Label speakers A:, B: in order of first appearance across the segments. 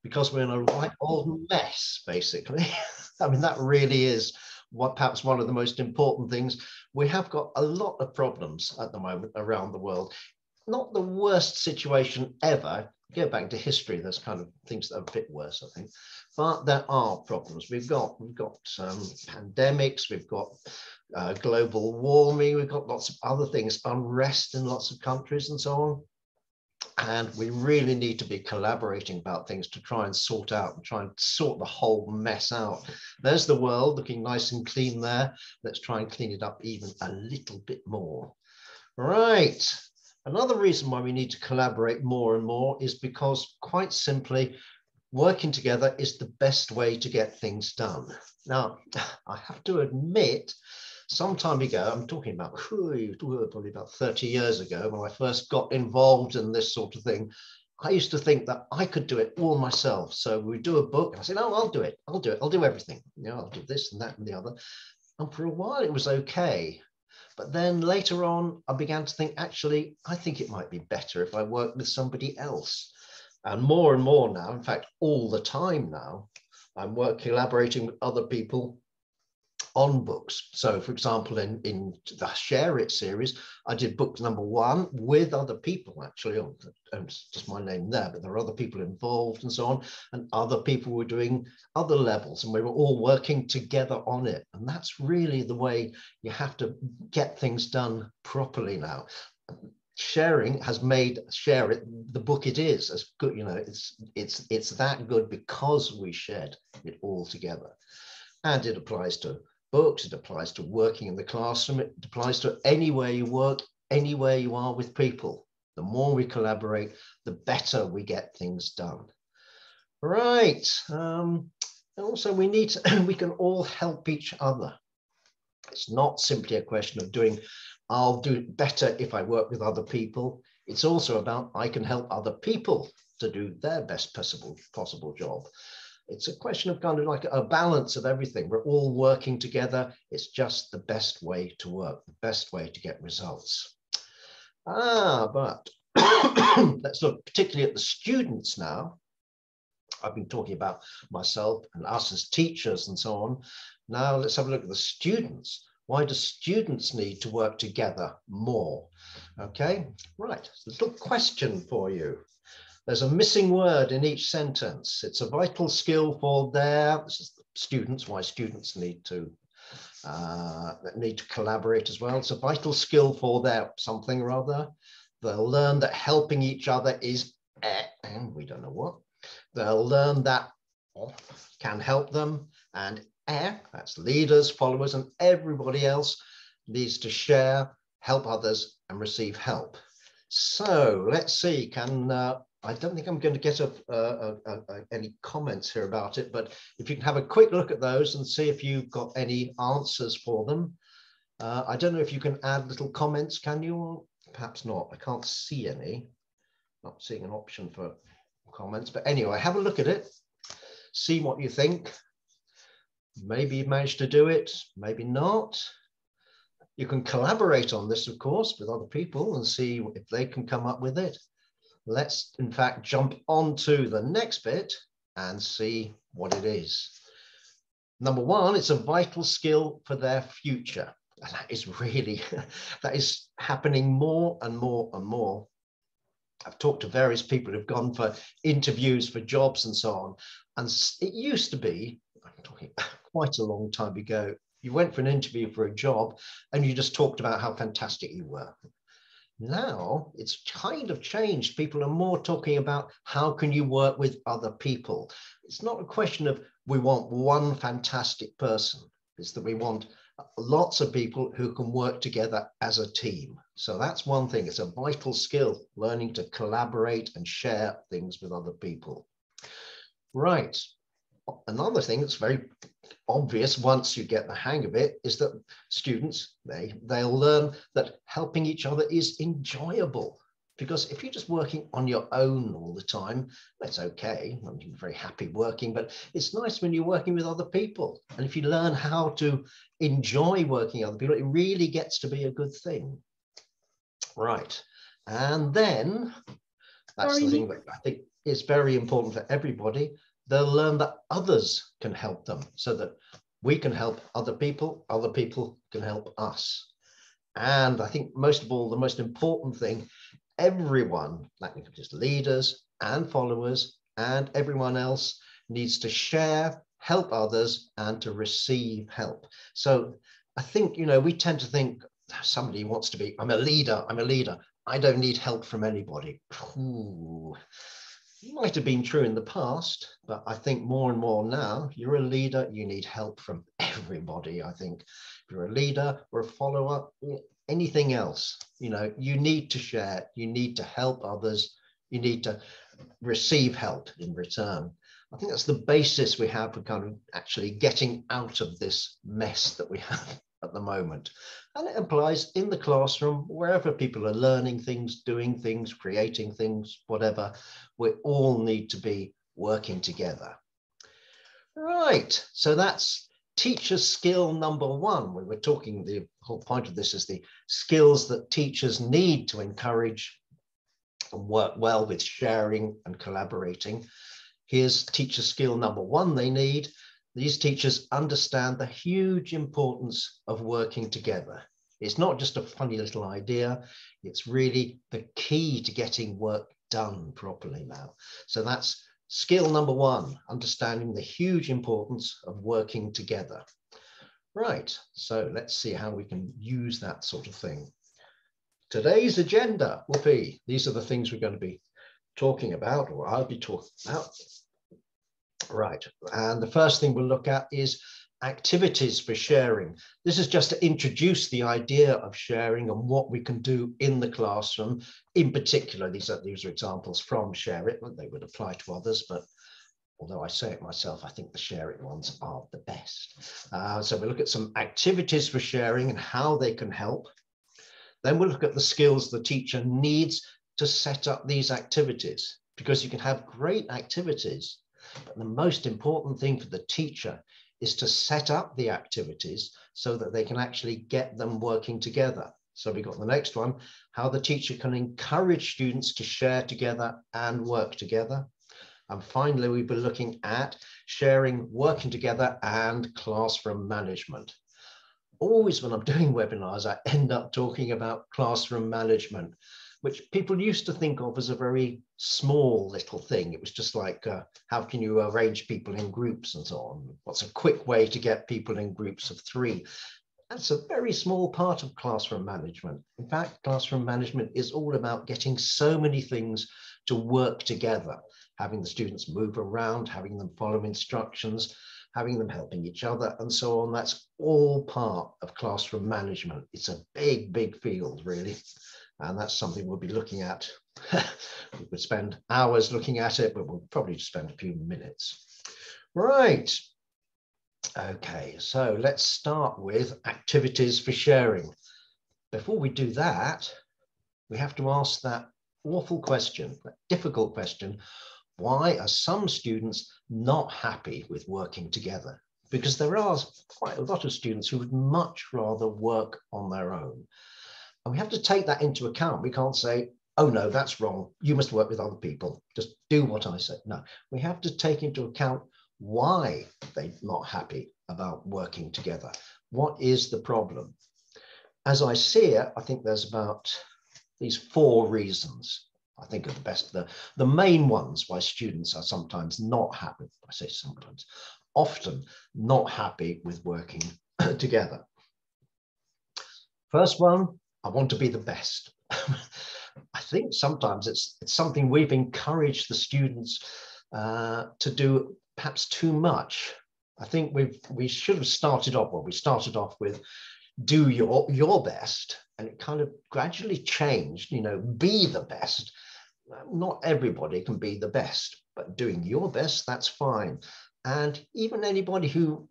A: because we're in a right old mess, basically. I mean, that really is what perhaps one of the most important things. We have got a lot of problems at the moment around the world. Not the worst situation ever. Go back to history, there's kind of things that are a bit worse, I think. But there are problems. We've got pandemics, we've got global warming, we've got lots of other things, unrest in lots of countries and so on. And we really need to be collaborating about things to try and sort out and try and sort the whole mess out. There's the world looking nice and clean there. Let's try and clean it up even a little bit more. Right. Another reason why we need to collaborate more and more is because, quite simply, working together is the best way to get things done. Now, I have to admit, some time ago, I'm talking about probably about 30 years ago, when I first got involved in this sort of thing, I used to think that I could do it all myself. So we do a book, and I said, "Oh, I'll do it. I'll do everything. You know, I'll do this and that and the other." And for a while, it was okay. But then later on, I began to think, actually, I think it might be better if I work with somebody else. And more now, in fact, all the time now, I'm collaborating with other people on books. So, for example, in the Share It series, I did book number 1 with other people, actually. Just my name there, but there are other people involved and so on. And other people were doing other levels, and we were all working together on it. And that's really the way you have to get things done properly now. Sharing has made Share It the book it is as good. You know, it's that good because we shared it all together. And it applies to books, it applies to working in the classroom, it applies to anywhere you work, anywhere you are with people. The more we collaborate, the better we get things done. Right. Also, we can all help each other. It's not simply a question of I'll do it better if I work with other people. It's also about I can help other people to do their best possible job. It's a question of kind of like a balance of everything. We're all working together. It's just the best way to work, the best way to get results. But let's look particularly at the students now. I've been talking about myself and us as teachers and so on. Now let's have a look at the students. Why do students need to work together more? Okay, right. So a little question for you. There's a missing word in each sentence. It's a vital skill for this is students, why students need to collaborate as well. It's a vital skill for something rather. They'll learn that helping each other is, and we don't know what. They'll learn that can help them, and that's leaders, followers, and everybody else needs to share, help others, and receive help. So let's see, I don't think I'm going to get any comments here about it, but if you can have a quick look at those and see if you've got any answers for them. I don't know if you can add little comments, can you? Or perhaps not. I can't see any. Not seeing an option for comments, but anyway, have a look at it. See what you think. Maybe you've managed to do it, maybe not. You can collaborate on this, of course, with other people and see if they can come up with it. Let's, in fact, jump on to the next bit and see what it is. Number 1, it's a vital skill for their future. And that is really, that is happening more and more and more. I've talked to various people who've gone for interviews for jobs and so on. And it used to be, I'm talking quite a long time ago, you went for an interview for a job and you just talked about how fantastic you were. Now it's kind of changed. People are more talking about how can you work with other people. It's not a question of we want one fantastic person. It's that we want lots of people who can work together as a team. So that's one thing. It's a vital skill, learning to collaborate and share things with other people. Right. Another thing that's very obvious once you get the hang of it is that students, they'll learn that helping each other is enjoyable. Because if you're just working on your own all the time, that's okay. I'm very happy working, but it's nice when you're working with other people. And if you learn how to enjoy working with other people, it really gets to be a good thing. Right. And then that's the thing that I think. is very important for everybody. They'll learn that others can help them, so that we can help other people can help us. And I think most of all, the most important thing, everyone, that includes leaders and followers and everyone else, needs to share, help others, and to receive help. So I think, we tend to think somebody wants to be, I'm a leader, I don't need help from anybody. Ooh. Might have been true in the past, but I think more and more now, you're a leader, you need help from everybody. I think if you're a leader or a follower, anything else, you need to share, you need to help others, you need to receive help in return. I think that's the basis we have for kind of actually getting out of this mess that we have at the moment. And it applies in the classroom, wherever people are learning things, doing things, creating things, whatever. We all need to be working together. Right, so that's teacher skill number one. We were talking, the whole point of this is the skills that teachers need to encourage and work well with sharing and collaborating. Here's teacher skill number one they need. These teachers understand the huge importance of working together. It's not just a funny little idea, it's really the key to getting work done properly now. So that's skill number one, understanding the huge importance of working together. Right, so let's see how we can use that sort of thing. Today's agenda will be, these are the things we're going to be talking about, or I'll be talking about. Right, and the first thing we'll look at is activities for sharing. This is just to introduce the idea of sharing and what we can do in the classroom. In particular, these are examples from Share It. They would apply to others, but although I say it myself, I think the Share It ones are the best. So we'll look at some activities for sharing and how they can help. Then we'll look at the skills the teacher needs to set up these activities, because you can have great activities, but the most important thing for the teacher is to set up the activities so that they can actually get them working together. So we've got the next one, how the teacher can encourage students to share together and work together. And finally, we'll be looking at sharing, working together, and classroom management. Always when I'm doing webinars, I end up talking about classroom management, which people used to think of as a very small little thing. It was just like, how can you arrange people in groups and so on? What's a quick way to get people in groups of 3? That's a very small part of classroom management. In fact, classroom management is all about getting so many things to work together, having the students move around, having them follow instructions, having them helping each other, and so on. That's all part of classroom management. It's a big, big field, really. And that's something we'll be looking at. We could spend hours looking at it, but we'll probably just spend a few minutes. Right. Okay, so let's start with activities for sharing. Before we do that, we have to ask that awful question, that difficult question, why are some students not happy with working together? Because there are quite a lot of students who would much rather work on their own. And we have to take that into account. We can't say, oh no, that's wrong, you must work with other people, just do what I say. No, we have to take into account why they're not happy about working together. What is the problem? As I see it, I think there's about these 4 reasons. I think are the best, the main ones why students are sometimes not happy. I say sometimes, often not happy with working together. First one, I want to be the best. I think sometimes it's something we've encouraged the students to do perhaps too much. I think we should have started off, well, we started off with do your best, and it kind of gradually changed, be the best. Not everybody can be the best, but doing your best, that's fine. And even anybody who,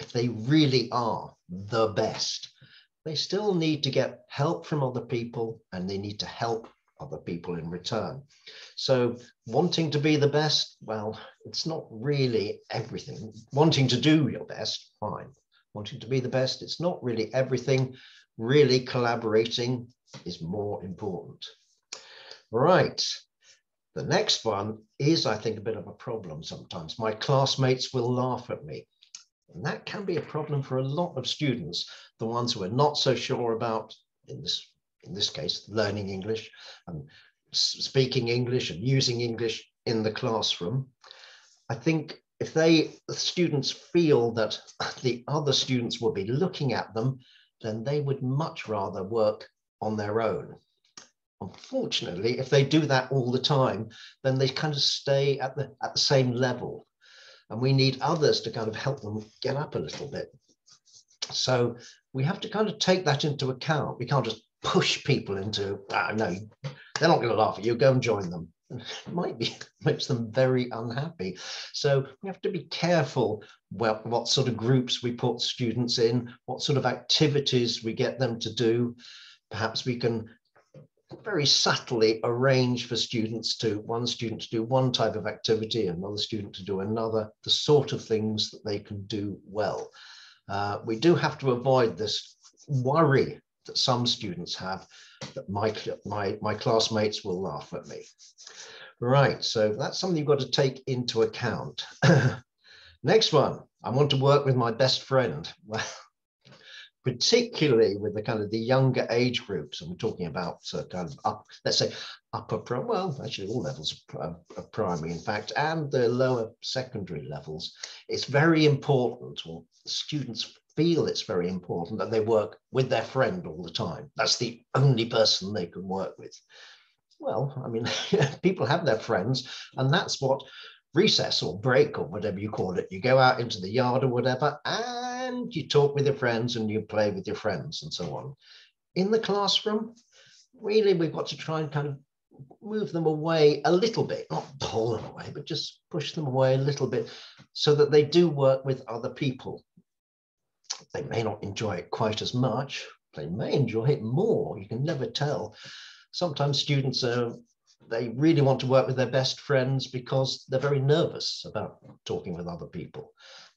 A: if they really are the best, they still need to get help from other people, and they need to help other people in return. So wanting to be the best, well, it's not really everything. Wanting to do your best, fine. Wanting to be the best, it's not really everything. Really collaborating is more important. Right. The next one is, I think, a bit of a problem sometimes. My classmates will laugh at me. And that can be a problem for a lot of students, the ones who are not so sure about, in this case, learning English and speaking English and using English in the classroom. I think if the students feel that the other students will be looking at them, then they would much rather work on their own. Unfortunately, if they do that all the time, then they kind of stay at the same level. And we need others to kind of help them get up a little bit. So we have to kind of take that into account. We can't just push people into, no, they're not going to laugh at you, go and join them. It makes them very unhappy. So we have to be careful what sort of groups we put students in, what sort of activities we get them to do. Perhaps we can very subtly arrange for one student to do one type of activity, another student to do another, the sort of things that they can do well. We do have to avoid this worry that some students have that my classmates will laugh at me. Right, so that's something you've got to take into account. Next one, I want to work with my best friend. Well, particularly with the kind of the younger age groups, and we're talking about kind of let's say well, actually all levels of primary, in fact, and the lower secondary levels. It's very important, or students feel it's very important, that they work with their friend all the time. That's the only person they can work with. Well, I mean, people have their friends, and that's what recess or break or whatever you call it. You go out into the yard or whatever, and you talk with your friends and you play with your friends and so on. In the classroom, really, we've got to try and kind of move them away a little bit, not pull them away, but just push them away a little bit so that they do work with other people. They may not enjoy it quite as much. They may enjoy it more. You can never tell. Sometimes students they really want to work with their best friends because they're very nervous about talking with other people.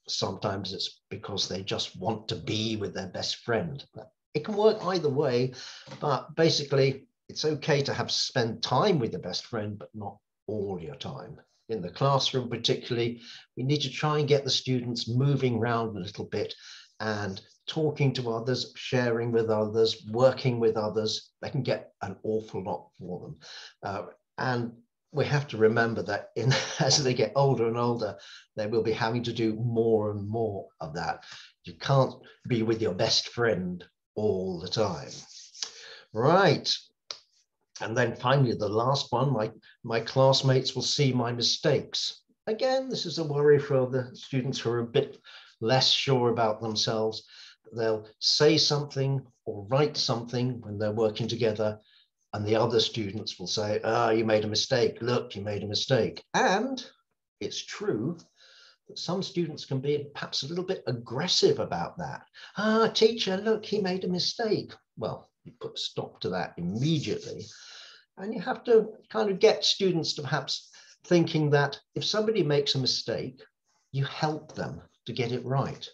A: Sometimes it's because they just want to be with their best friend. It can work either way, but basically it's okay to spend time with your best friend, but not all your time. In the classroom particularly, we need to try and get the students moving around a little bit and talking to others, sharing with others, working with others. They can get an awful lot for them. And we have to remember that as they get older and older, they will be having to do more and more of that. You can't be with your best friend all the time. Right. And then finally, the last one, my classmates will see my mistakes. Again, this is a worry for the students who are a bit less sure about themselves. They'll say something or write something when they're working together, and the other students will say, you made a mistake. Look, you made a mistake. And it's true that some students can be perhaps a little bit aggressive about that. Teacher, look, he made a mistake. Well, you put a stop to that immediately. And you have to kind of get students to perhaps thinking that if somebody makes a mistake, you help them to get it right.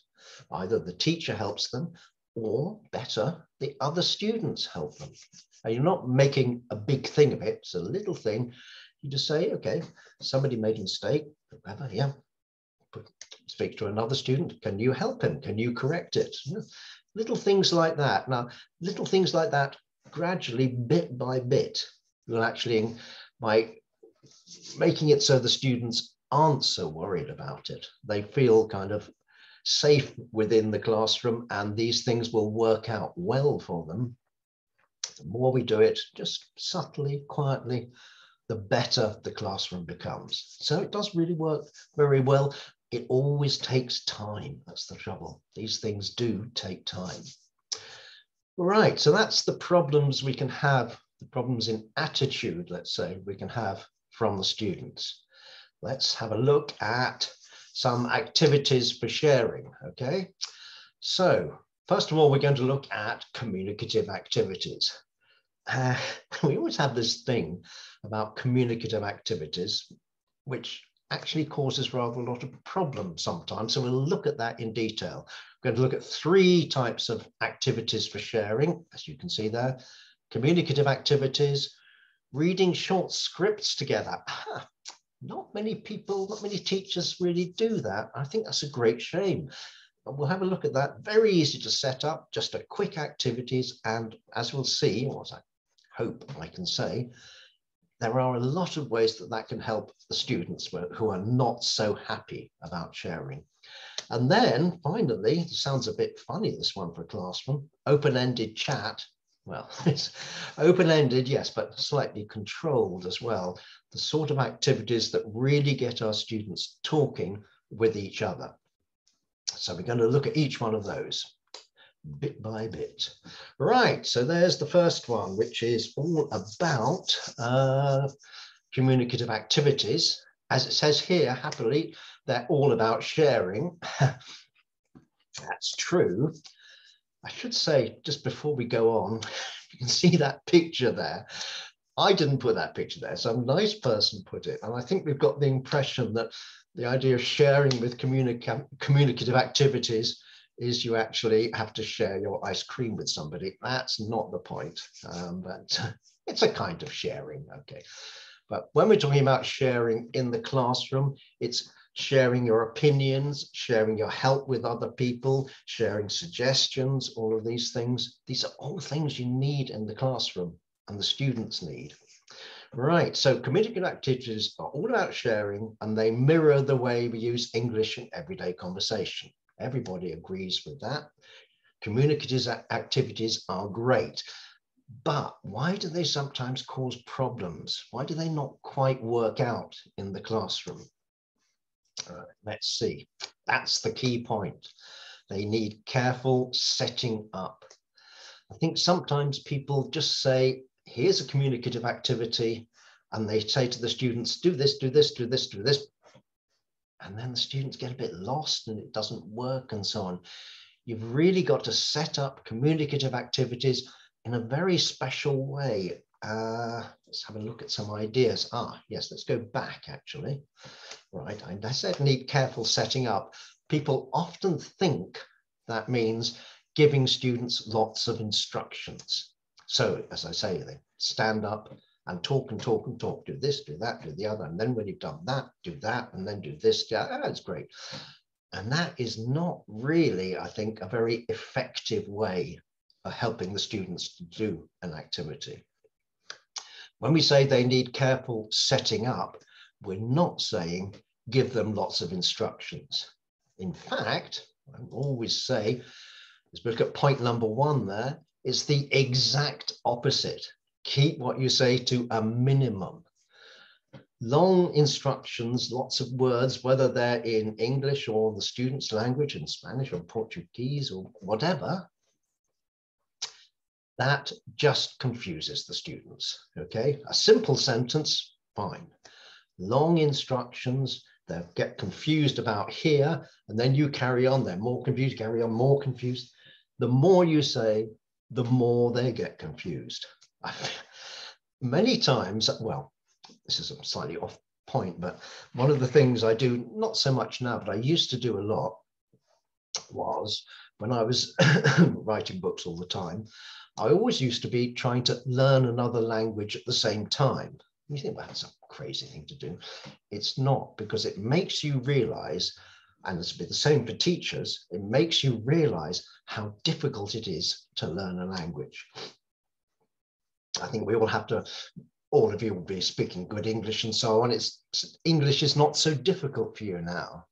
A: Either the teacher helps them, or better, the other students help them. And you're not making a big thing of it. It's a little thing. You just say, okay, somebody made a mistake, whatever, yeah. Speak to another student. Can you help him? Can you correct it? Little things like that. Now, little things like that, gradually, bit by bit, will actually, by making it so the students aren't so worried about it, they feel kind of safe within the classroom, and these things will work out well for them. The more we do it, just subtly, quietly, the better the classroom becomes. So it does really work very well. It always takes time. That's the trouble. These things do take time. Right, so that's the problems we can have, the problems in attitude, let's say, we can have from the students. Let's have a look at some activities for sharing, okay? So, first of all, we're going to look at communicative activities. We always have this thing about communicative activities, which actually causes rather a lot of problems sometimes. So we'll look at that in detail. We're going to look at 3 types of activities for sharing, as you can see there. Communicative activities, reading short scripts together. Not many people, not many teachers really do that. I think that's a great shame. But we'll have a look at that. Very easy to set up, just a quick activities. And as we'll see, or as I hope I can say, there are a lot of ways that that can help the students who are not so happy about sharing. And then finally, it sounds a bit funny, this one for a classroom, open-ended chat. Well, it's open-ended, yes, but slightly controlled as well. The sort of activities that really get our students talking with each other. So we're going to look at each one of those bit by bit. Right, so there's the first one, which is all about communicative activities. As it says here, happily, they're all about sharing. That's true. I should say, just before we go on, you can see that picture there. I didn't put that picture there, some nice person put it. And I think we've got the impression that the idea of sharing with communicative activities is you actually have to share your ice cream with somebody. That's not the point, but it's a kind of sharing, okay. But when we're talking about sharing in the classroom, it's sharing your opinions, sharing your help with other people, sharing suggestions, all of these things. These are all things you need in the classroom and the students need. Right, so communicative activities are all about sharing, and they mirror the way we use English in everyday conversation. Everybody agrees with that. Communicative activities are great, but why do they sometimes cause problems? Why do they not quite work out in the classroom? Let's see. That's the key point. They need careful setting up. I think sometimes people just say, here's a communicative activity, and they say to the students, do this, do this, do this, do this. And then the students get a bit lost and it doesn't work and so on. You've really got to set up communicative activities in a very special way. Let's have a look at some ideas. Yes, let's go back actually. Right, I said need careful setting up. People often think that means giving students lots of instructions. So as I say, they stand up and talk and talk and talk, do this, do that, do the other. And then when you've done that, do that, and then do this, yeah, that's great. And that is not really, I think, a very effective way of helping the students to do an activity. When we say they need careful setting up, we're not saying give them lots of instructions. In fact, I always say, let's look at point number one there, it's the exact opposite. Keep what you say to a minimum. Long instructions, lots of words, whether they're in English or the student's language, in Spanish or Portuguese or whatever, that just confuses the students, okay? A simple sentence, fine. Long instructions, they get confused about here, and then you carry on, they're more confused, carry on, more confused. The more you say, the more they get confused. Many times, well, this is a slightly off point, but one of the things I do, not so much now, but I used to do a lot, was when I was writing books all the time, I always used to be trying to learn another language at the same time. You think, well, that's a crazy thing to do. It's not, because it makes you realize, and it's the same for teachers, it makes you realize how difficult it is to learn a language. I think we all have to, all of you will be speaking good English and so on. English is not so difficult for you now.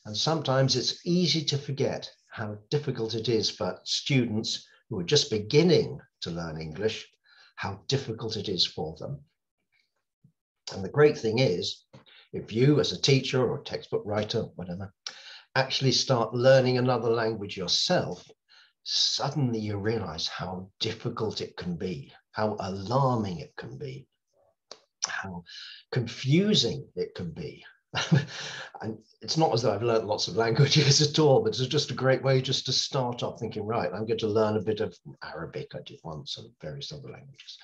A: And sometimes it's easy to forget how difficult it is for students who are just beginning to learn English, how difficult it is for them. And the great thing is, if you as a teacher or a textbook writer, whatever, actually start learning another language yourself, suddenly you realize how difficult it can be, how alarming it can be, how confusing it can be. And it's not as though I've learned lots of languages at all, but it's just a great way just to start off thinking, right, I'm going to learn a bit of Arabic. I did once, and various other languages.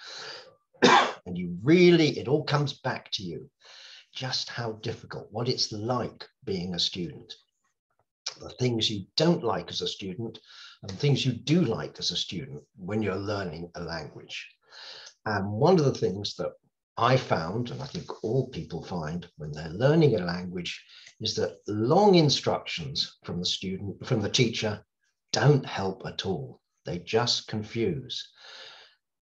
A: And you really, it all comes back to you, just how difficult, what it's like being a student, the things you don't like as a student, and things you do like as a student when you're learning a language. And one of the things that I found, and I think all people find when they're learning a language, is that long instructions from the student, from the teacher, don't help at all. They just confuse.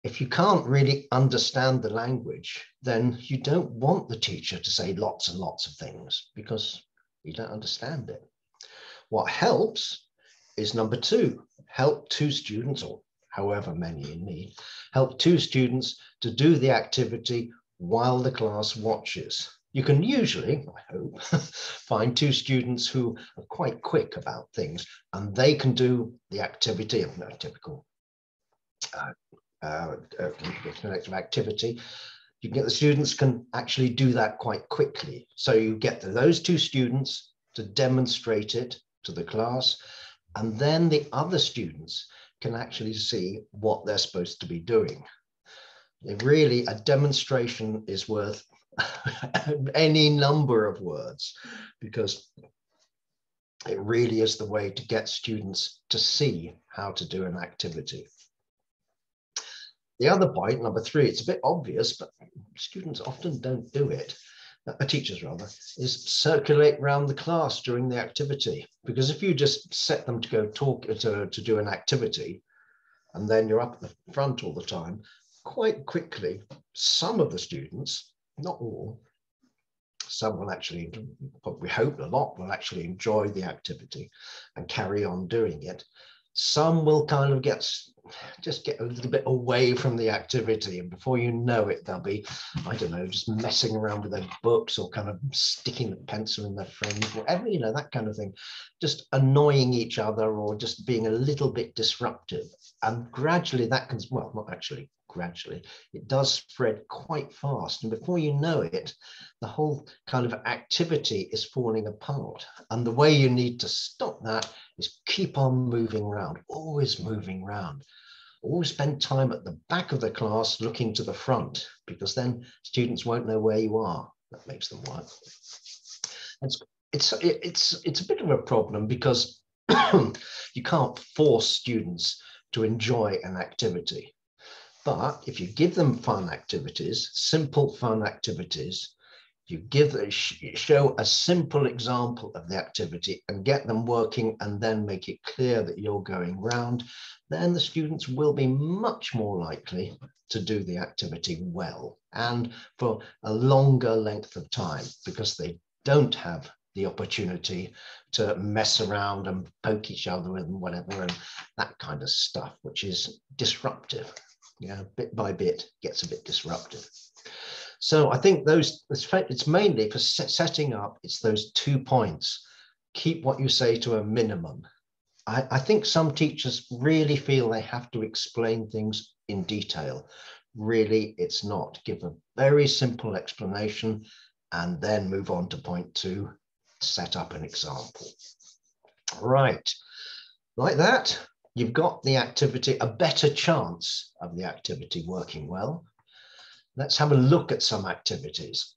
A: If you can't really understand the language, then you don't want the teacher to say lots and lots of things because you don't understand it. What helps is number two, help two students, or however many you need, help two students to do the activity while the class watches. You can usually, I hope, find two students who are quite quick about things and they can do the activity of a typical collective activity. You can get the students can actually do that quite quickly. So you get those two students to demonstrate it to the class, and then the other students can actually see what they're supposed to be doing. Really, a demonstration is worth any number of words because it really is the way to get students to see how to do an activity. The other point, number three, it's a bit obvious, but students often don't do it, teachers rather, is circulate around the class during the activity. Because if you just set them to go talk to do an activity, and then you're up at the front all the time, quite quickly, some of the students, not all, some will actually, we hope a lot, will actually enjoy the activity and carry on doing it. Some will kind of just get a little bit away from the activity, and before you know it, they'll be, I don't know, just messing around with their books or kind of sticking a pencil in their friends, whatever, you know, that kind of thing, just annoying each other or just being a little bit disruptive. And gradually that can, well, not actually gradually, it does spread quite fast, and before you know it, the whole kind of activity is falling apart. And the way you need to stop that is keep on moving around, always moving around. Always spend time at the back of the class looking to the front, because then students won't know where you are. That makes them work. It's a bit of a problem because you can't force students to enjoy an activity. But if you give them fun activities, simple fun activities, you show a simple example of the activity and get them working and then make it clear that you're going round, then the students will be much more likely to do the activity well and for a longer length of time, because they don't have the opportunity to mess around and poke each other and whatever and that kind of stuff, which is disruptive. Yeah, bit by bit gets a bit disruptive. So I think it's mainly for setting up, it's those 2 points. Keep what you say to a minimum. I think some teachers really feel they have to explain things in detail. Really, it's not. Give a very simple explanation and then move on to point 2, set up an example. Right, like that, you've got the activity, a better chance of the activity working well. Let's have a look at some activities.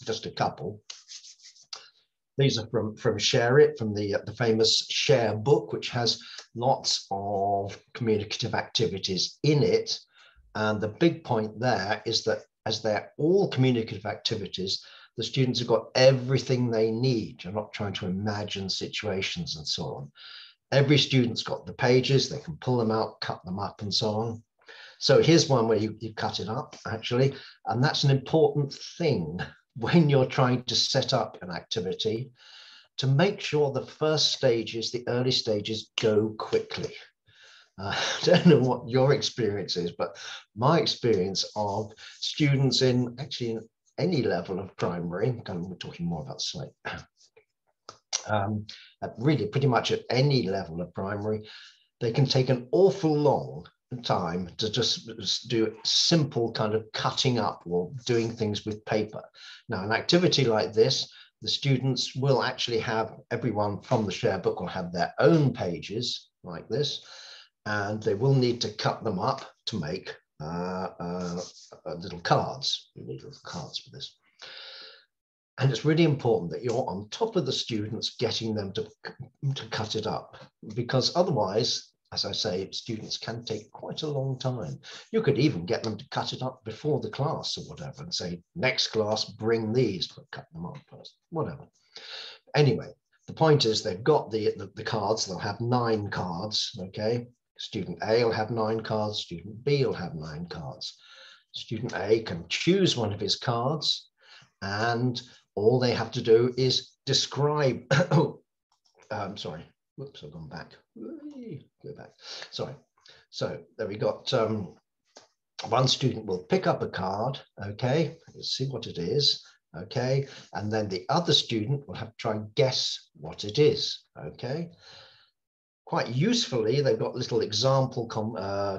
A: Just a couple. These are from Share It, from the famous Share book, which has lots of communicative activities in it. And the big point there is that as they're all communicative activities, the students have got everything they need. You're not trying to imagine situations and so on. Every student's got the pages, they can pull them out, cut them up and so on. So here's one where you cut it up, actually, and that's an important thing when you're trying to set up an activity, to make sure the first stages, the early stages, go quickly. I don't know what your experience is, but my experience of students in any level of primary, we're talking more about SLATE, really pretty much at any level of primary, they can take an awful long time to just do simple kind of cutting up or doing things with paper. Now, an activity like this, the students will actually have, everyone from the Share book will have their own pages like this, and they will need to cut them up to make little cards. You need little cards for this. And it's really important that you're on top of the students, getting them to cut it up, because otherwise as I say, students can take quite a long time. You could even get them to cut it up before the class or whatever and say, next class, bring these, but cut them up first, whatever. Anyway, the point is they've got the cards. They'll have 9 cards, okay? Student A will have 9 cards. Student B will have 9 cards. Student A can choose one of his cards, and all they have to do is describe, sorry, whoops, I've gone back. Go back. Sorry. So there we got one student will pick up a card, okay, let's see what it is, okay, and then the other student will have to try and guess what it is, okay. Quite usefully, they've got little example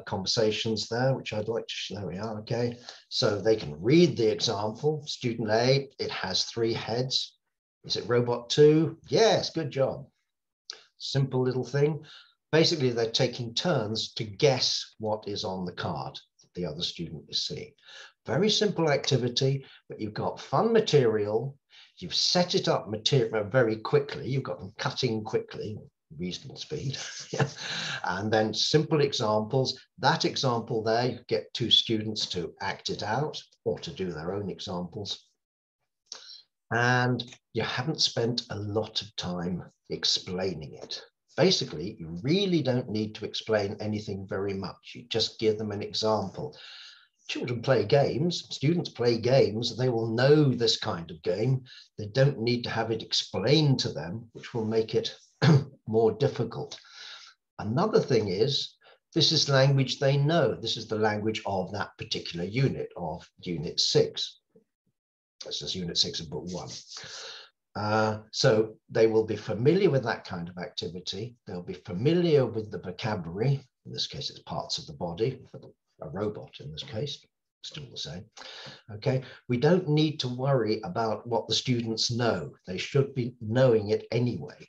A: conversations there, which I'd like to show. There we are, okay. So they can read the example. Student A, it has 3 heads. Is it robot 2? Yes, good job. Simple little thing. Basically, they're taking turns to guess what is on the card that the other student is seeing. Very simple activity, but you've got fun material. You've set it up very quickly. You've got them cutting quickly, reasonable speed. And then simple examples. That example there, you get 2 students to act it out or to do their own examples. And you haven't spent a lot of time explaining it. Basically, you really don't need to explain anything very much. You just give them an example. Children play games, students play games, they will know this kind of game. They don't need to have it explained to them, which will make it more difficult. Another thing is, this is language they know. This is the language of that particular unit, of Unit 6. This is Unit 6 of Book 1. So they will be familiar with that kind of activity. They'll be familiar with the vocabulary. In this case, it's parts of the body, for a robot in this case, still the same. Okay, we don't need to worry about what the students know. They should be knowing it anyway.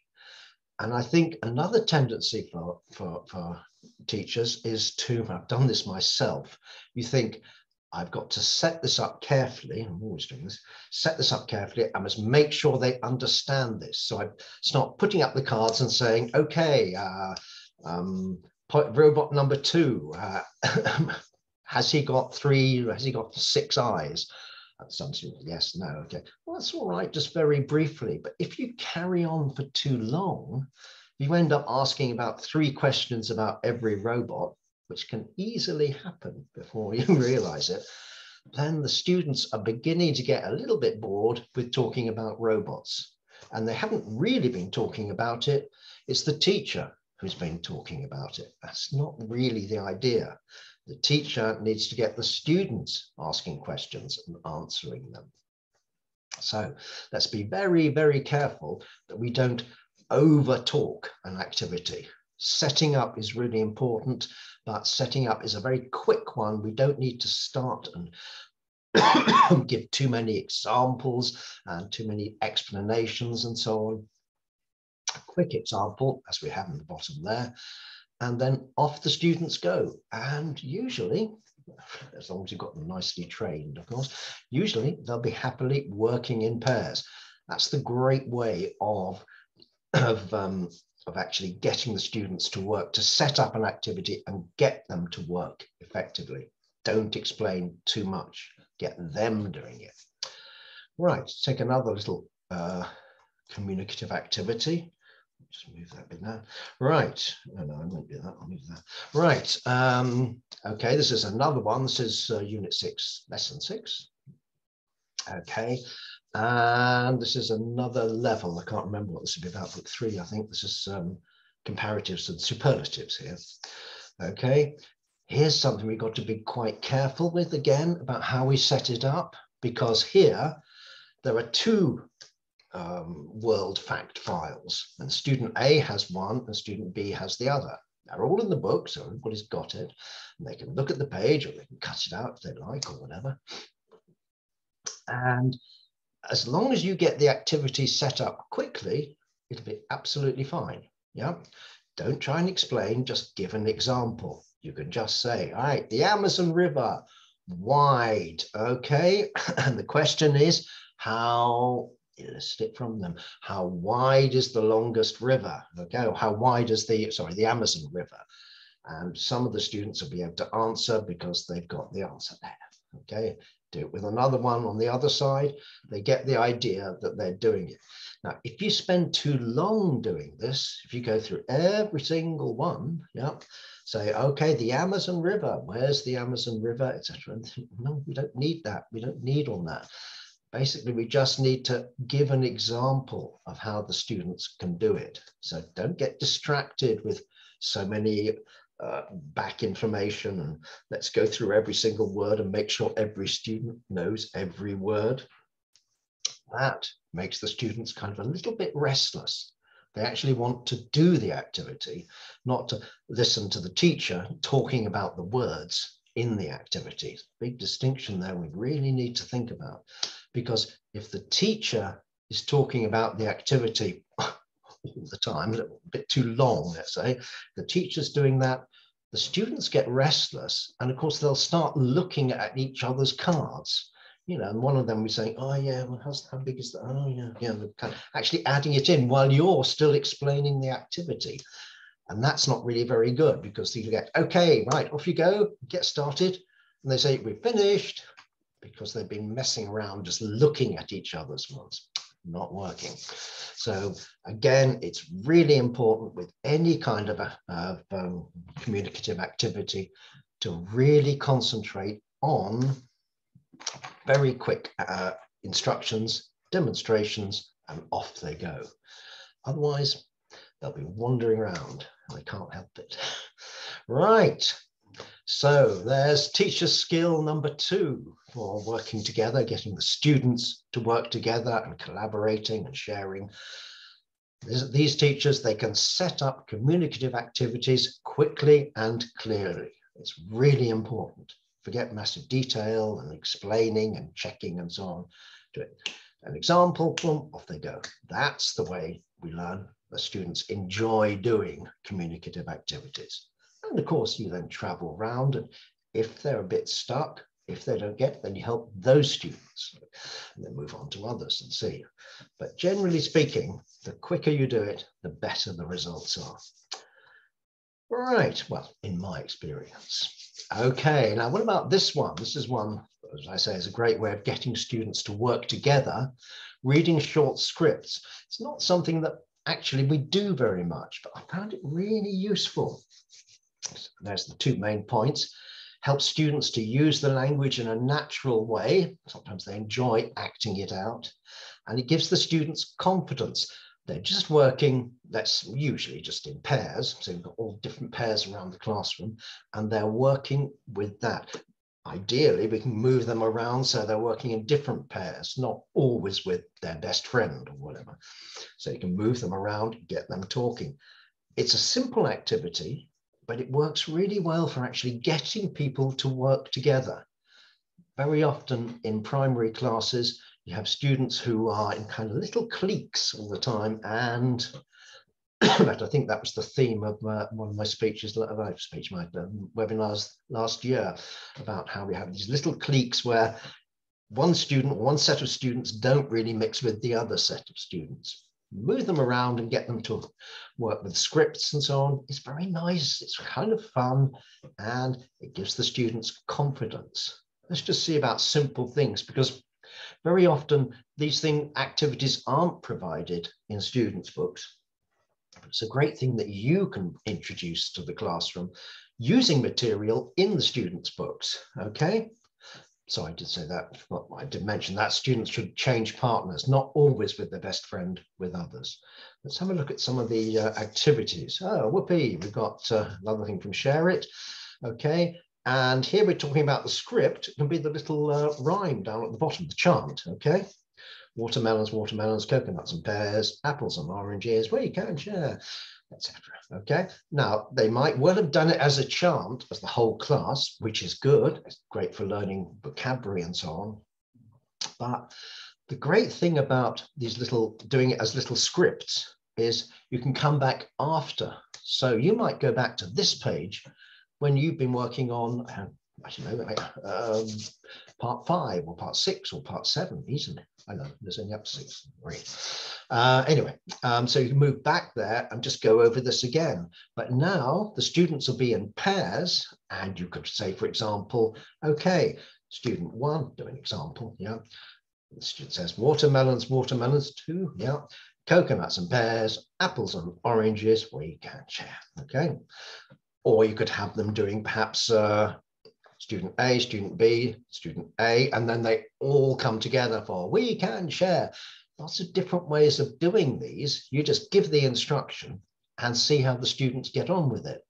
A: And I think another tendency for teachers is to, I've done this myself, you think, I've got to set this up carefully. I'm always doing this. Set this up carefully. I must make sure they understand this. So I start putting up the cards and saying, okay, robot number 2, has he got 3? Has he got 6 eyes? Some students, yes, no, okay. Well, that's all right, just very briefly. But if you carry on for too long, you end up asking about 3 questions about every robot, which can easily happen before you realize it. Then the students are beginning to get a little bit bored with talking about robots. And they haven't really been talking about it. It's the teacher who's been talking about it. That's not really the idea. The teacher needs to get the students asking questions and answering them. So let's be very, very careful that we don't over talk an activity. Setting up is really important, but setting up is a very quick one. We don't need to start and give too many examples and too many explanations and so on. A quick example, as we have in the bottom there, and then off the students go. And usually, as long as you've got them nicely trained, of course, usually they'll be happily working in pairs. That's the great way of actually getting the students to work, to set up an activity and get them to work effectively. Don't explain too much, get them doing it. Right, take another little communicative activity. Just move that bit now. Right, no, I won't do that, I'll move that. Right, okay, this is another one. This is Unit 6, Lesson 6. Okay, and this is another level. I can't remember what this would be about, Book 3, I think. This is comparatives and superlatives here. Okay, here's something we've got to be quite careful with again about how we set it up, because here there are 2 world fact files, and student A has one and student B has the other. They're all in the book, so everybody's got it. And they can look at the page or they can cut it out if they like or whatever. And as long as you get the activity set up quickly, it'll be absolutely fine. Yeah. Don't try and explain, just give an example. You can just say, all right, the Amazon River, wide, okay? And the question is, how, elicit it from them, how wide is the longest river? Okay, or how wide is the Amazon River? And some of the students will be able to answer because they've got the answer there. Okay, do it with another one on the other side. They get the idea that they're doing it. Now, if you spend too long doing this, if you go through every single one, yeah, say, okay, the Amazon River, where's the Amazon River, etc. And think, no, we don't need that. We don't need all that. Basically, we just need to give an example of how the students can do it. So don't get distracted with so many back information and let's go through every single word and make sure every student knows every word. That makes the students kind of a little bit restless. They actually want to do the activity, not to listen to the teacher talking about the words in the activity. Big distinction there we really need to think about, because if the teacher is talking about the activity all the time, a little bit too long, let's say, the teacher's doing that, the students get restless, and of course they'll start looking at each other's cards. You know, and one of them was saying, oh yeah, well, how big is that? Oh yeah, yeah, kind of actually adding it in while you're still explaining the activity. And that's not really very good, because you get, okay, right, off you go, get started. And they say, we're finished, because they've been messing around just looking at each other's ones. Not working. So again, it's really important with any kind of communicative activity to really concentrate on very quick instructions, demonstrations, and off they go. Otherwise, they'll be wandering around and they can't help it. Right. So there's teacher skill number 2 for working together, getting the students to work together and collaborating and sharing. These teachers, they can set up communicative activities quickly and clearly. It's really important. Forget massive detail and explaining and checking and so on. Do it. An example, boom, off they go. That's the way we learn. The students enjoy doing communicative activities. And of course, you then travel around, and if they're a bit stuck, if they don't get it, then you help those students and then move on to others and see. But generally speaking, the quicker you do it, the better the results are. Right, well, in my experience. Okay, now what about this one? This is one, as I say, is a great way of getting students to work together, reading short scripts. It's not something that actually we do very much, but I found it really useful. There's the 2 main points. Help students to use the language in a natural way. Sometimes they enjoy acting it out. And it gives the students confidence. They're just working, that's usually just in pairs. So you've got all different pairs around the classroom, and they're working with that. Ideally, we can move them around so they're working in different pairs, not always with their best friend or whatever. So you can move them around, get them talking. It's a simple activity, but it works really well for actually getting people to work together. Very often in primary classes, you have students who are in kind of little cliques all the time. And in fact, I think that was the theme of one of my speeches, my webinars last year, about how we have these little cliques where one student or one set of students don't really mix with the other set of students. Move them around and get them to work with scripts and so on. It's very nice. It's kind of fun, and it gives the students confidence. Let's just see about simple things, because very often these activities aren't provided in students' books. It's a great thing that you can introduce to the classroom using material in the students' books. Okay. So I did say that, well, I did mention that students should change partners, not always with their best friend, with others. Let's have a look at some of the activities. Oh, whoopee, we've got another thing from Share It. Okay, and here we're talking about the script. It can be the little rhyme down at the bottom, the chant, okay? Watermelons, watermelons, coconuts and pears, apples and oranges, well, you can share, etc. Okay, now they might well have done it as a chant as the whole class, which is good. It's great for learning vocabulary and so on. But the great thing about these doing it as little scripts is you can come back after. So you might go back to this page when you've been working on I don't know, like, part 5 or part 6 or part 7, easily. I know there's only up to 6. Anyway, so you can move back there and just go over this again. But now the students will be in pairs, and you could say, for example, okay, student 1, do an example, yeah. The student says watermelons, watermelons, 2, yeah. Coconuts and pears, apples and oranges, we can share, okay. Or you could have them doing perhaps student A, student B, student A, and then they all come together for we can share. Lots of different ways of doing these. You just give the instruction and see how the students get on with it.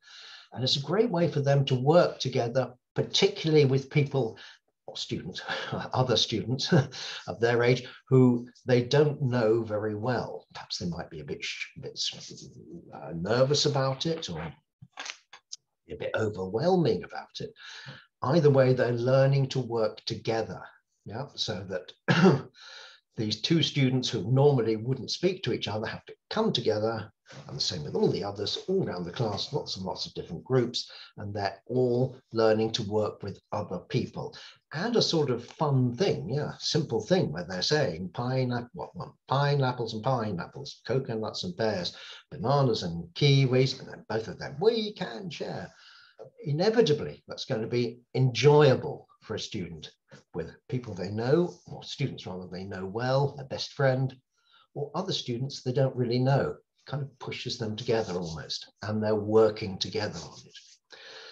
A: And it's a great way for them to work together, particularly with people or students, other students of their age who they don't know very well. Perhaps they might be a bit nervous about it, or a bit overwhelming about it. Either way, they're learning to work together, yeah, so that these two students who normally wouldn't speak to each other have to come together, and the same with all the others all around the class, lots and lots of different groups, and they're all learning to work with other people. And a sort of fun thing, yeah, simple thing where they're saying pineapples and pineapples, coconuts and pears, bananas and kiwis, and then both of them, we can share. Inevitably, that's going to be enjoyable for a student with people they know, or students rather they know well, their best friend, or other students they don't really know. Kind of pushes them together almost, and they're working together on it.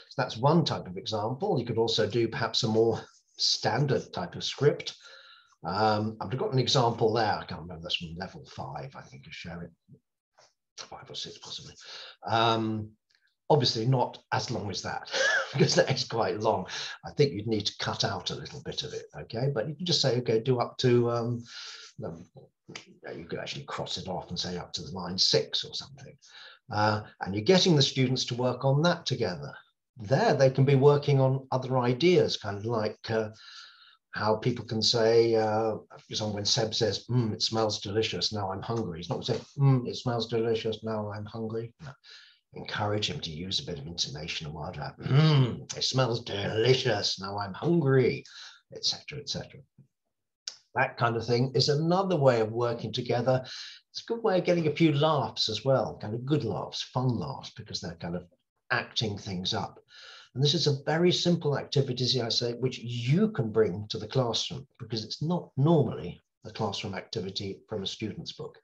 A: So that's one type of example. You could also do perhaps a more standard type of script. I've got an example there. I can't remember, that's from level 5, I think, of Share It. 5 or 6 possibly. Obviously not as long as that, because that is quite long. I think you'd need to cut out a little bit of it, okay? But you can just say, okay, do up to, you could actually cross it off and say up to the line 6 or something. And you're getting the students to work on that together. There, they can be working on other ideas, kind of like how people can say, for example, when Seb says, it smells delicious, now I'm hungry. He's not going to say, it smells delicious, now I'm hungry. No. Encourage him to use a bit of intonation and word like, it smells delicious, now I'm hungry, etc., etc. That kind of thing is another way of working together. It's a good way of getting a few laughs as well, kind of good laughs, fun laughs, because they're kind of acting things up. And this is a very simple activity, I say, which you can bring to the classroom, because it's not normally a classroom activity from a student's book.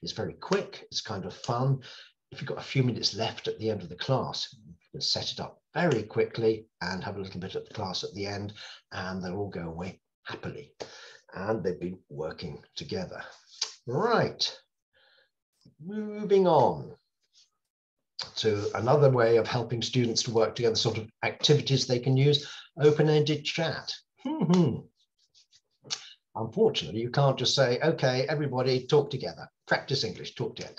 A: It's very quick, it's kind of fun. If you've got a few minutes left at the end of the class, you can set it up very quickly and have a little bit of the class at the end, and they'll all go away happily. And they've been working together. Right, moving on to another way of helping students to work together, sort of activities they can use, open-ended chat. Unfortunately, you can't just say, okay, everybody talk together, practice English, talk together.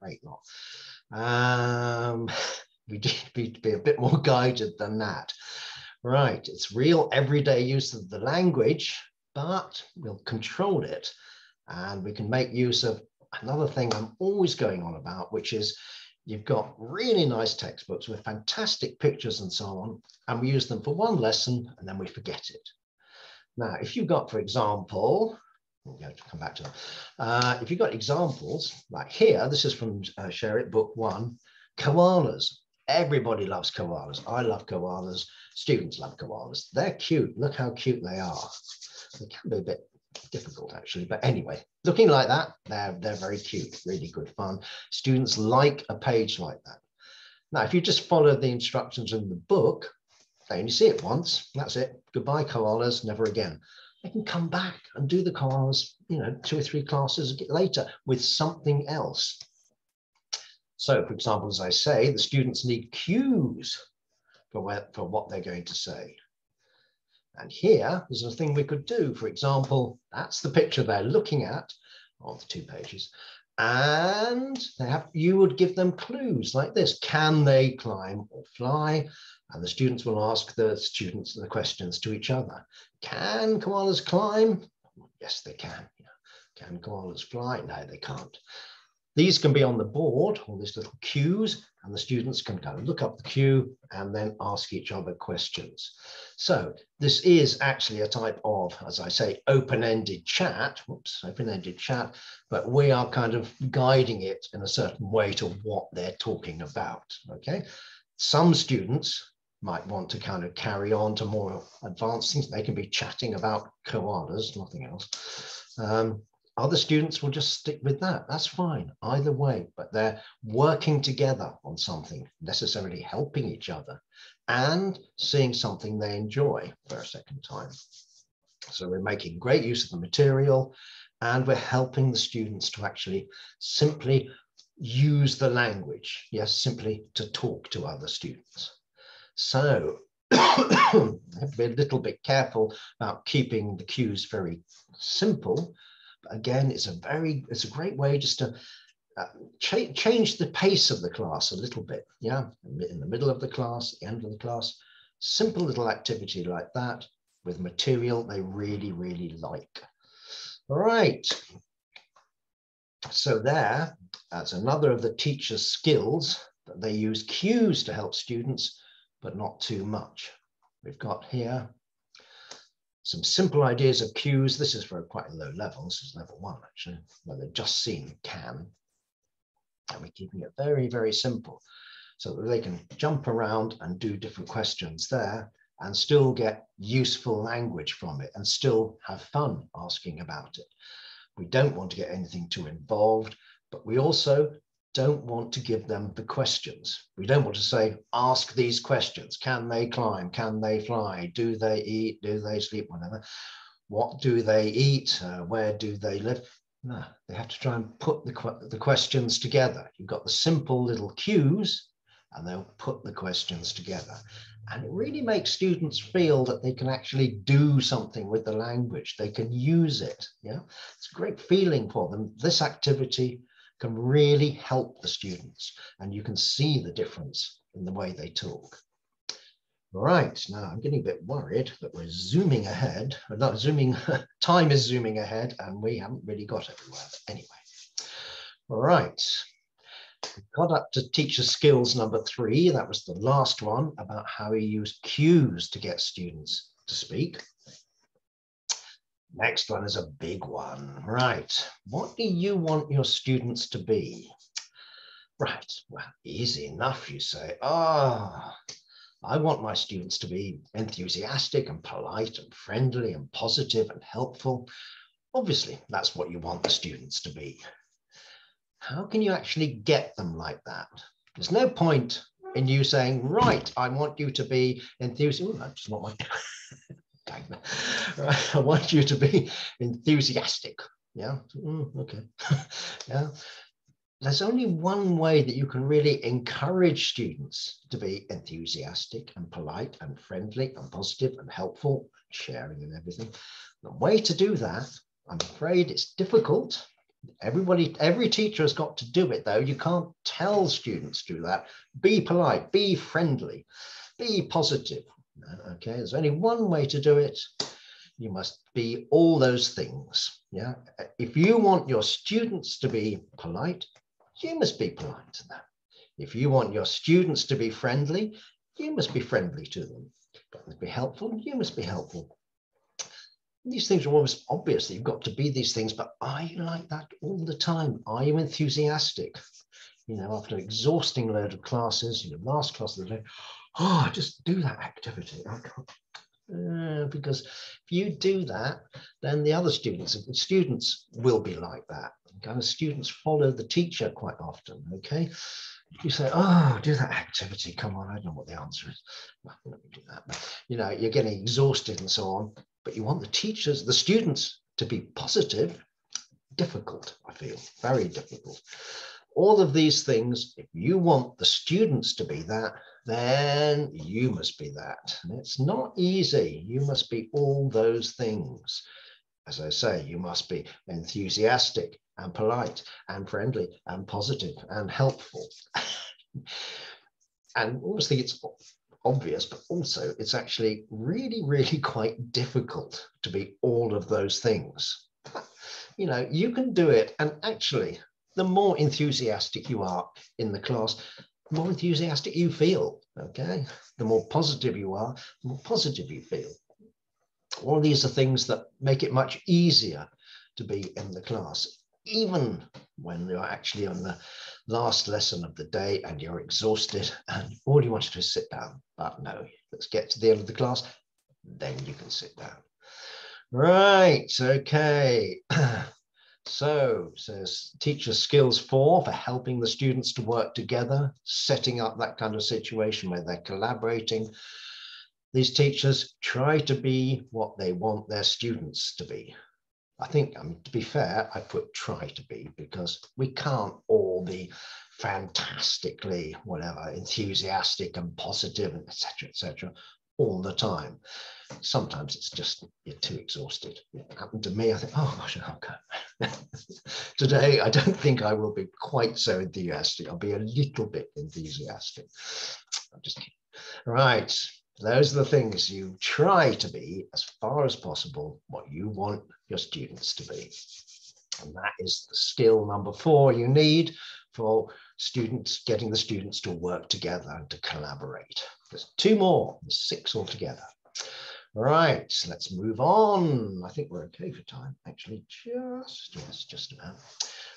A: Great lot. We need to be a bit more guided than that. Right, it's real everyday use of the language, but we'll control it, and we can make use of another thing I'm always going on about, which is you've got really nice textbooks with fantastic pictures and so on, and we use them for one lesson and then we forget it. Now, if you've got, for example, we'll go to come back to that. If you've got examples like here, this is from Share It, book 1, koalas. Everybody loves koalas. I love koalas. Students love koalas. They're cute. Look how cute they are. They can be a bit difficult, actually. But anyway, looking like that, they're very cute, really good fun. Students like a page like that. Now, if you just follow the instructions in the book, they only see it once. That's it. Goodbye, koalas. Never again. They can come back and do the koalas, 2 or 3 classes later with something else. So, for example, as I say, the students need cues for what they're going to say. And here is a thing we could do. For example, that's the picture they're looking at on the 2 pages. And you would give them clues like this. Can they climb or fly? And the students will ask the students the questions to each other. Can koalas climb? Yes, they can. Can koalas fly? No, they can't. These can be on the board, all these little cues, and the students can kind of look up the cue and then ask each other questions. So this is actually a type of, as I say, open-ended chat, but we are kind of guiding it in a certain way to what they're talking about, okay? Some students might want to kind of carry on to more advanced things. They can be chatting about koalas, nothing else. Other students will just stick with that. That's fine, either way, but they're working together on something, necessarily helping each other and seeing something they enjoy for a second time. So we're making great use of the material and we're helping the students to actually simply use the language, yes, simply to talk to other students. So I have to be a little bit careful about keeping the cues very simple. But again, it's a great way just to change the pace of the class a little bit. Yeah, in the middle of the class, the end of the class, simple little activity like that with material they really, really like. All right. So that's another of the teacher's skills, that they use cues to help students, but not too much. We've got here some simple ideas of cues. This is for quite a low level. This is level 1, actually, where they've just seen can. And we're keeping it very, very simple so that they can jump around and do different questions there and still get useful language from it and still have fun asking about it. We don't want to get anything too involved, but we also don't want to give them the questions. We don't want to say, ask these questions. Can they climb? Can they fly? Do they eat? Do they sleep? Whatever. What do they eat? Where do they live? No, they have to try and put the questions together. You've got the simple little cues and they'll put the questions together. And it really makes students feel that they can actually do something with the language. They can use it. Yeah, it's a great feeling for them. This activity can really help the students, and you can see the difference in the way they talk. Right, now I'm getting a bit worried that we're zooming ahead. We're not zooming, time is zooming ahead, and we haven't really got everywhere. But anyway, all right. We got up to teacher skills number 3. That was the last one, about how we use cues to get students to speak. Next one is a big one. Right. What do you want your students to be? Right. Well, easy enough, you say. Oh, I want my students to be enthusiastic and polite and friendly and positive and helpful. Obviously, that's what you want the students to be. How can you actually get them like that? There's no point in you saying, right, I want you to be enthusiastic. Oh, that's not my... I want you to be enthusiastic. Yeah, okay. Yeah, there's only one way that you can really encourage students to be enthusiastic and polite and friendly and positive and helpful, sharing and everything. The way to do that, I'm afraid it's difficult. Every teacher has got to do it, though. You can't tell students to do that. Be polite, be friendly, be positive. Okay, there's only one way to do it. You must be all those things. Yeah, if you want your students to be polite, you must be polite to them. If you want your students to be friendly, you must be friendly to them. If you be helpful, you must be helpful. These things are almost obvious that you've got to be these things, but are you like that all the time? Are you enthusiastic? You know, after an exhausting load of classes, last class of the day, oh, just do that activity. I can't. Because if you do that, then the other students will be like that. Kind of students follow the teacher quite often, okay? You say, oh, do that activity. Come on, I don't know what the answer is. Well, let me do that. But, you're getting exhausted and so on, but you want the students to be positive. Difficult, I feel, very difficult. All of these things, if you want the students to be that, then you must be that. And it's not easy. You must be all those things. As I say, you must be enthusiastic and polite and friendly and positive and helpful. And obviously it's obvious, but also it's actually really, really quite difficult to be all of those things. You can do it. And actually, the more enthusiastic you are in the class, the more enthusiastic you feel, okay? The more positive you are, the more positive you feel. All these are things that make it much easier to be in the class, even when you're actually on the last lesson of the day and you're exhausted and all you want to do is sit down. But no, let's get to the end of the class, then you can sit down. Right, okay. So says teacher skills 4 for helping the students to work together, setting up that kind of situation where they're collaborating. These teachers try to be what they want their students to be. I think, to be fair, I put try to be because we can't all be fantastically, whatever, enthusiastic and positive, and etc., all the time. Sometimes it's just you're too exhausted. It happened to me. I think, oh gosh, okay. Today, I don't think I will be quite so enthusiastic. I'll be a little bit enthusiastic. I'm just kidding. Right. Those are the things you try to be, as far as possible, what you want your students to be. And that is the skill number 4 you need for students, getting the students to work together and to collaborate. There's 2 more, there's 6 altogether. All right, let's move on. I think we're okay for time, actually, just about.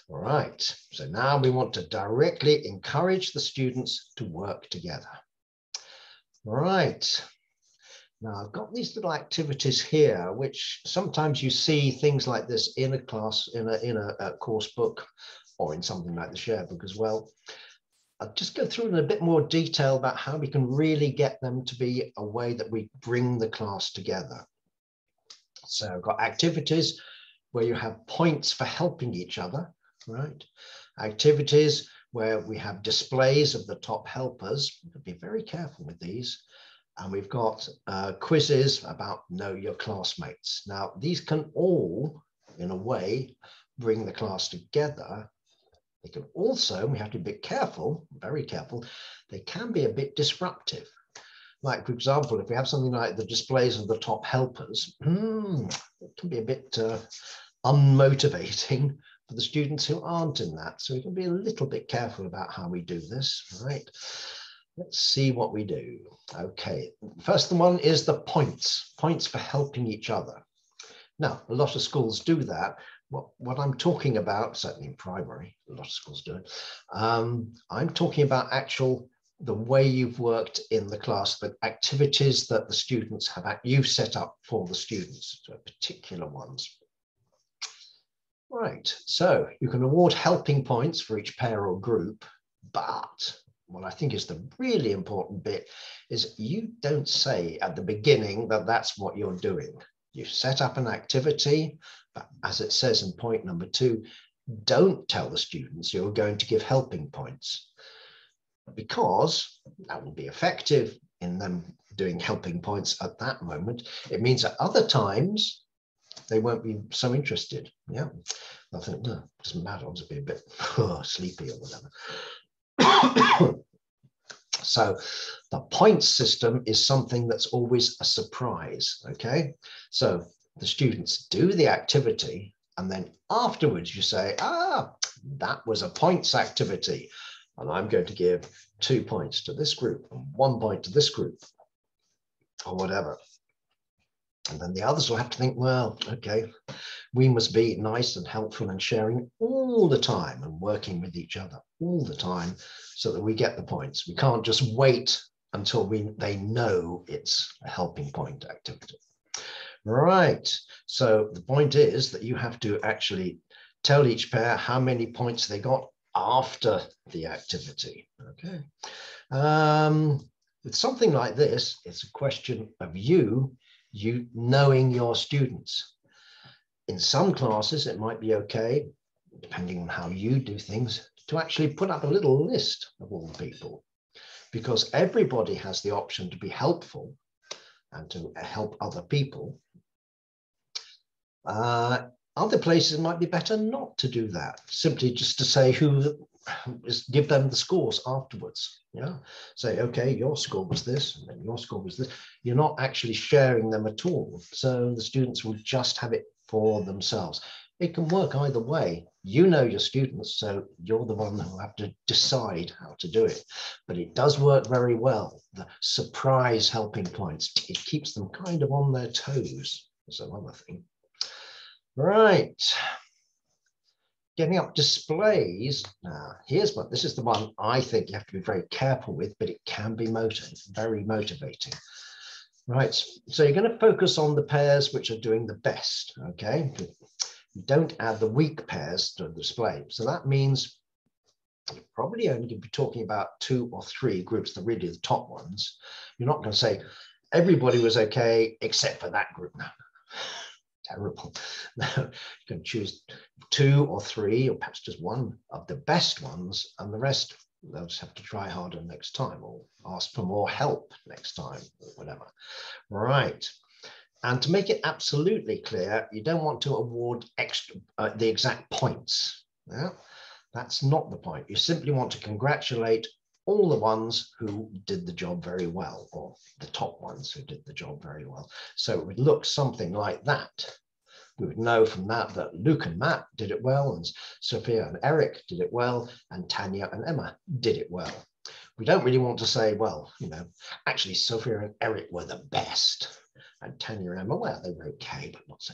A: All right, so now we want to directly encourage the students to work together. All right. Now I've got these little activities here, which sometimes you see things like this in a class, in a course book, or in something like the share book as well. I'll just go through in a bit more detail about how we can really get them to be a way that we bring the class together. So I've got activities where you have points for helping each other, right? Activities where we have displays of the top helpers. Be very careful with these. And we've got quizzes about know your classmates. Now, these can all, in a way, bring the class together. They can also, we have to be a bit careful, very careful, they can be a bit disruptive. Like, for example, if we have something like the displays of the top helpers, it can be a bit unmotivating for the students who aren't in that. So we can be a little bit careful about how we do this, right? Let's see what we do. Okay, first one is the points for helping each other. Now, a lot of schools do that. What I'm talking about, certainly in primary, a lot of schools do it. I'm talking about the way you've worked in the class, the activities that the students have, you've set up for the students, so particular ones. Right, so you can award helping points for each pair or group, but what I think is the really important bit is you don't say at the beginning that that's what you're doing. You set up an activity, but as it says in point number 2, don't tell the students you're going to give helping points, because that will be effective in them doing helping points at that moment. It means at other times, they won't be so interested. Yeah, they'll think, no, it doesn't matter, I'll just be a bit sleepy or whatever. So the points system is something that's always a surprise, okay? So the students do the activity, and then afterwards you say, that was a points activity, and I'm going to give 2 points to this group and 1 point to this group, or whatever. And then the others will have to think, well, okay, we must be nice and helpful and sharing all the time and working with each other all the time so that we get the points. We can't just wait until they know it's a helping point activity. Right, so the point is that you have to actually tell each pair how many points they got after the activity, okay? With something like this, it's a question of you knowing your students. In some classes, it might be okay, depending on how you do things, to actually put up a little list of all the people, because everybody has the option to be helpful and to help other people. Other places might be better not to do that, simply just to say give them the scores afterwards. Yeah, say, okay, your score was this, and then your score was this. You're not actually sharing them at all. So the students will just have it for themselves. It can work either way. You know your students, so you're the one who have to decide how to do it. But it does work very well. The surprise helping points, it keeps them kind of on their toes. That's another thing. Right. Getting up displays. Now, here's what, this is the one I think you have to be very careful with, but it can be very motivating. Right, so you're going to focus on the pairs which are doing the best, okay? You don't add the weak pairs to the display. So that means you're probably only going to be talking about 2 or 3 groups, the really the top ones. You're not going to say everybody was okay except for that group. No, terrible. No, you can choose 2 or 3 or perhaps just 1 of the best ones, and the rest they'll just have to try harder next time or ask for more help next time or whatever. Right. And to make it absolutely clear, you don't want to award extra the exact points. Yeah? That's not the point. You simply want to congratulate all the ones who did the job very well, or the top ones who did the job very well. So it would look something like that. We would know from that that Luke and Matt did it well, and Sophia and Eric did it well, and Tanya and Emma did it well. We don't really want to say, well, you know, actually Sophia and Eric were the best, and Tanya and Emma, well, they were okay, but not so.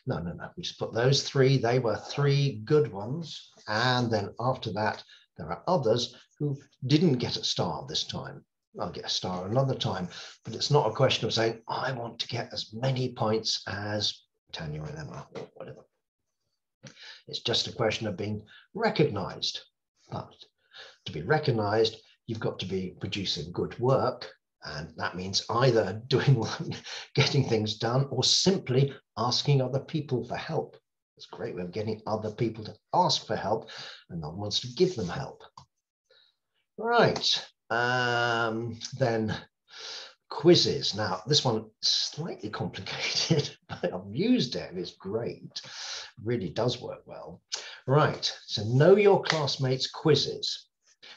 A: No. We just put those 3, they were 3 good ones. And then after that, there are others who didn't get a star this time. I'll get a star another time, but it's not a question of saying, I want to get as many points as Tanya and Emma or whatever. It's just a question of being recognized. But to be recognized, you've got to be producing good work. And that means either getting things done or simply asking other people for help. It's a great way of getting other people to ask for help and no one wants to give them help. Right. Then quizzes. Now, this one is slightly complicated, but I've used it and it's great. It really does work well. Right. So know your classmates' quizzes.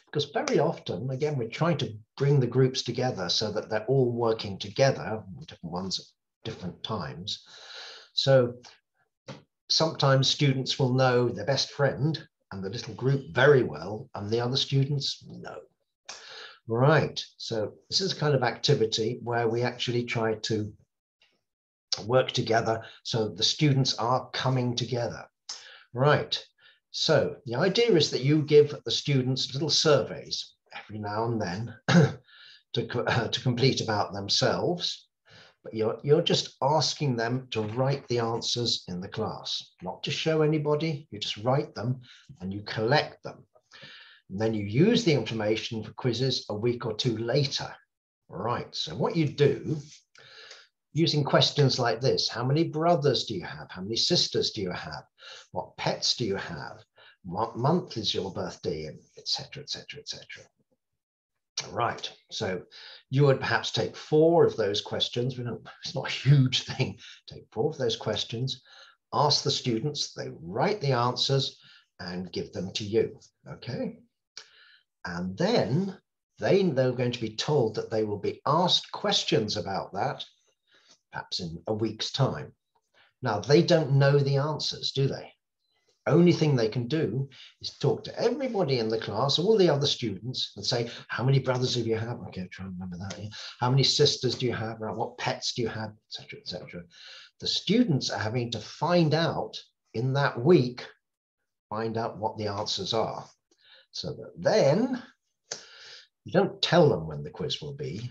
A: Because very often, again, we're trying to bring the groups together so that they're all working together, different ones at different times. So sometimes students will know their best friend and the little group very well, and the other students, no. Right, so this is a kind of activity where we actually try to work together so the students are coming together. Right. So the idea is that you give the students little surveys every now and then to complete about themselves, but you're just asking them to write the answers in the class, not to show anybody. You just write them and you collect them. And then you use the information for quizzes a week or 2 later. Right, so what you do, using questions like this: how many brothers do you have? How many sisters do you have? What pets do you have? What month is your birthday in? Etc., etc., etc. Right, so you would perhaps take 4 of those questions. It's not a huge thing. Take 4 of those questions, ask the students, they write the answers and give them to you, okay? And then they're going to be told that they will be asked questions about that, perhaps in a week's time. Now, they don't know the answers, do they? Only thing they can do is talk to everybody in the class, all the other students, and say, how many brothers do you have? Okay, try and remember that. Yeah. How many sisters do you have? What pets do you have? Etc., etc. The students are having to find out in that week, find out what the answers are. So that then you don't tell them when the quiz will be.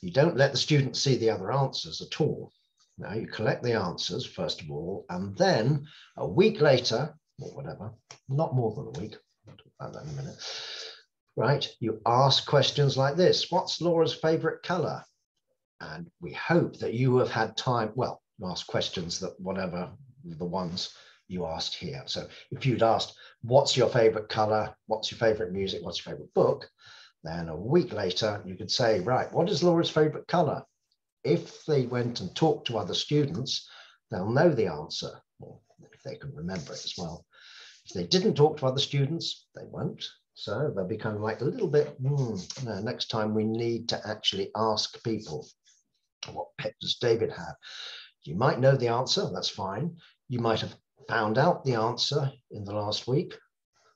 A: You don't let the students see the other answers at all. Now you collect the answers, first of all, and then a week later, or whatever, not more than a week, I'll talk about that in a minute, right? You ask questions like this: what's Laura's favorite color? And we hope that you have had time, well, you ask questions that whatever the ones you asked here. So if you'd asked, what's your favorite color? What's your favorite music? What's your favorite book? Then a week later, you could say, right, what is Laura's favorite color? If they went and talked to other students, they'll know the answer, or if they can remember it as well. If they didn't talk to other students, they won't. So they'll be kind of like a little bit, no, next time we need to actually ask people, what pet does David have? You might know the answer, that's fine. You might have found out the answer in the last week,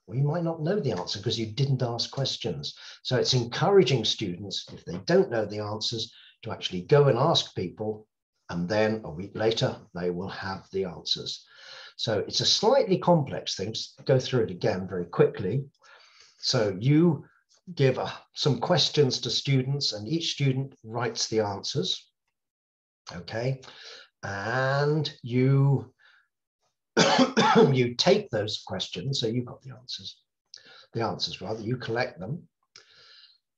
A: or you might not know the answer because you didn't ask questions. So it's encouraging students, if they don't know the answers, to actually go and ask people, and then a week later, they will have the answers. So it's a slightly complex thing. Just go through it again very quickly. So you give some questions to students, and each student writes the answers. Okay, and you you take those questions. So you've got the answers rather. You collect them,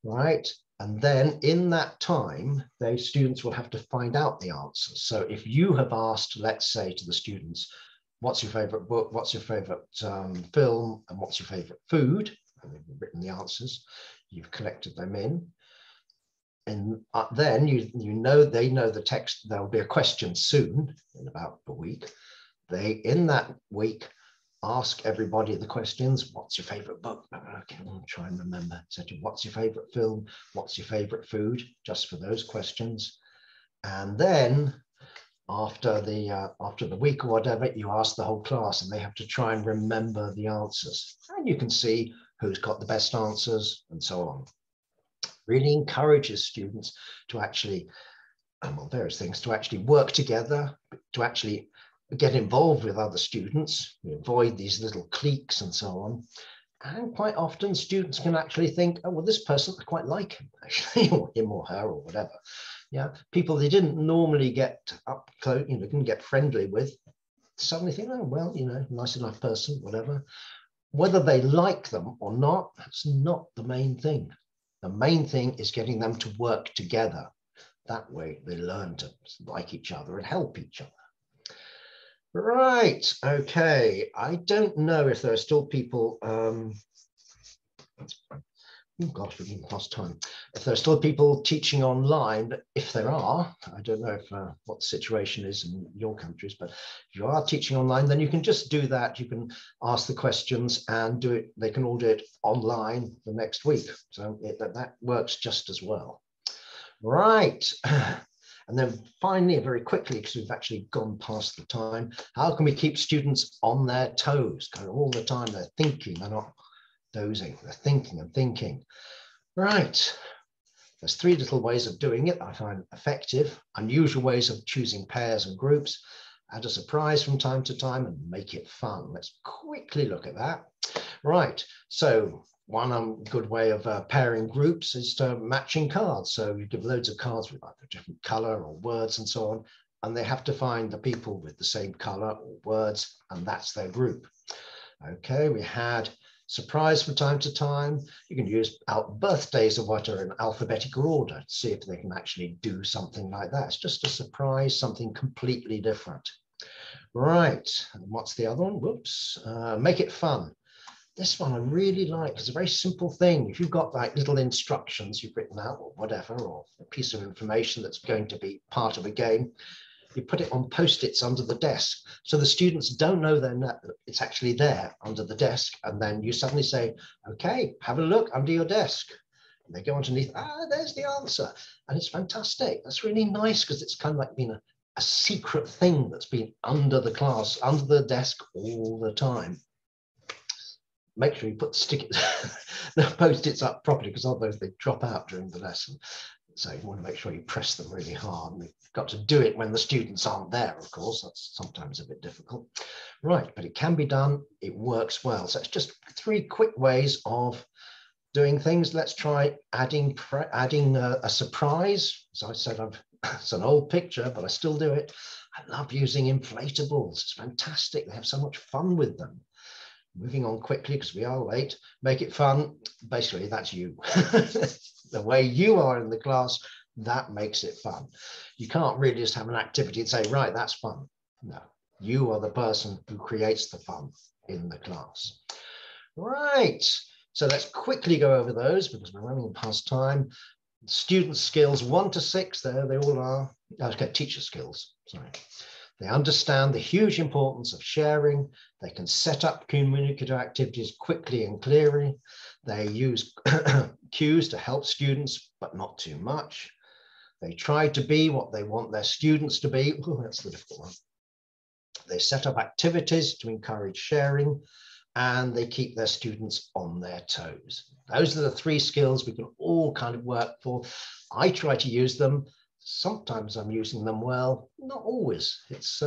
A: right? And then in that time, those students will have to find out the answers. So if you have asked, let's say, to the students, what's your favorite book, what's your favorite film, and what's your favorite food? And they've written the answers, you've collected them in. And then they know the text. There'll be a question soon, in about a week. They, in that week, ask everybody the questions. What's your favorite book? Okay, I'll try and remember. So what's your favorite film? What's your favorite food? Just for those questions. And then after the week or whatever, you ask the whole class, and they have to try and remember the answers. And you can see who's got the best answers and so on. Really encourages students to actually, well, various things, to actually work together, to actually get involved with other students, avoid these little cliques and so on. And quite often students can actually think, oh, well, this person, I quite like him, actually, or him or her or whatever. Yeah, people they didn't normally get up close, didn't get friendly with, suddenly think, oh, well, nice enough person, whatever. Whether they like them or not, that's not the main thing. The main thing is getting them to work together. That way they learn to like each other and help each other. Right, okay. I don't know if there are still people, oh gosh, we've even lost time. If there are still people teaching online, but if there are, I don't know if what the situation is in your countries, but if you are teaching online, then you can just do that. You can ask the questions and do it. They can all do it online the next week. So that works just as well. Right. And then finally, very quickly, because we've actually gone past the time, how can we keep students on their toes? Kind of all the time they're thinking, they're not dozing, they're thinking and thinking. Right, there's 3 little ways of doing it I find effective. Unusual ways of choosing pairs and groups. Add a surprise from time to time and make it fun. Let's quickly look at that. Right, so one good way of pairing groups is to matching cards. So you give loads of cards with either different color or words and so on, and they have to find the people with the same color or words, and that's their group. Okay, we had surprise from time to time. You can use out birthdays or whatever in alphabetical order to see if they can actually do something like that. It's just a surprise, something completely different. Right, and what's the other one? Whoops, make it fun. This one I really like. It's a very simple thing. If you've got like little instructions you've written out or whatever, or a piece of information that's going to be part of a game, you put it on Post-its under the desk. So the students don't know it's actually there under the desk. And then you suddenly say, okay, have a look under your desk. And they go underneath, there's the answer. And it's fantastic. That's really nice because it's kind of like being a secret thing that's been under the class, under the desk all the time. Make sure you put the Post-its up properly, because otherwise they drop out during the lesson. So you want to make sure you press them really hard. And you've got to do it when the students aren't there, of course. That's sometimes a bit difficult. Right, but it can be done. It works well. So it's just 3 quick ways of doing things. Let's try adding a surprise. As I said, it's an old picture, but I still do it. I love using inflatables. It's fantastic. They have so much fun with them. Moving on quickly because we are late. Make it fun. Basically, that's you. The way you are in the class, that makes it fun. You can't really just have an activity and say, right, that's fun. No, you are the person who creates the fun in the class. Right, so let's quickly go over those because we're running past time. Student skills 1 to 6, there they all are. Okay, teacher skills, sorry. They understand the huge importance of sharing. They can set up communicative activities quickly and clearly. They use cues to help students, but not too much. They try to be what they want their students to be. Ooh, that's the difficult one. They set up activities to encourage sharing, and they keep their students on their toes. Those are the 3 skills we can all kind of work for. I try to use them. Sometimes I'm using them well, not always. It's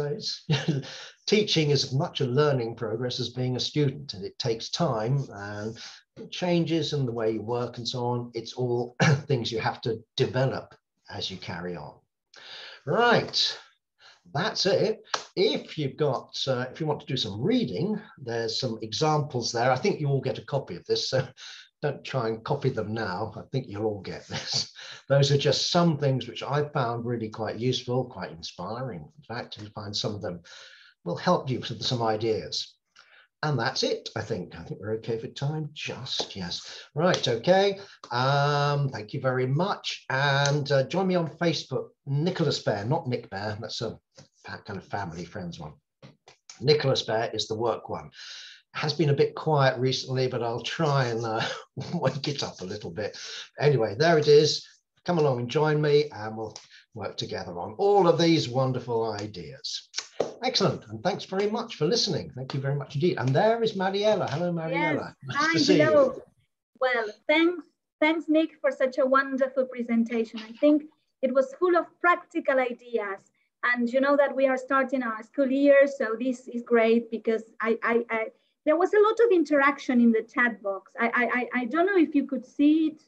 A: teaching is as much a learning progress as being a student, and it takes time and changes in the way you work and so on. It's all things you have to develop as you carry on. Right, that's it. If you've got, if you want to do some reading, there's some examples there. I think you all get a copy of this, so don't try and copy them now. I think you'll all get this. Those are just some things which I found really quite useful, quite inspiring. In fact, you find some of them will help you with some ideas. And that's it, I think. I think we're okay for time. Just, yes. Right, okay. Thank you very much. And join me on Facebook, Nicholas Beare, not Nick Beare. That's a kind of family friends one. Nicholas Beare is the work one. Has been a bit quiet recently, but I'll try and wake it up a little bit. Anyway, there it is. Come along and join me, and we'll work together on all of these wonderful ideas. Excellent, and thanks very much for listening. Thank you very much indeed. And there is Mariella. Hello, Mariella.
B: Yes.
A: Nice
B: Hi,
A: to see
B: hello.
A: you.
B: Well, thanks, Nick, for such a wonderful presentation. I think it was full of practical ideas. And you know that we are starting our school year, so this is great because there was a lot of interaction in the chat box. I don't know if you could see it.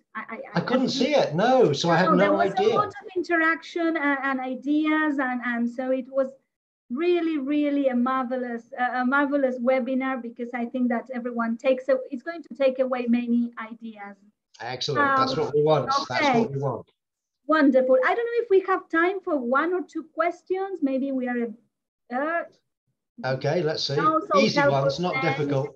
A: I couldn't see it, no, so I have no idea.
B: There was a lot of interaction and ideas, and so it was really a marvelous webinar, because I think that everyone it's going to take away many ideas.
A: Excellent, that's what we want. Okay. That's what we want.
B: Wonderful. I don't know if we have time for 1 or 2 questions. Maybe we are
A: okay, let's see. Easy ones, not difficult.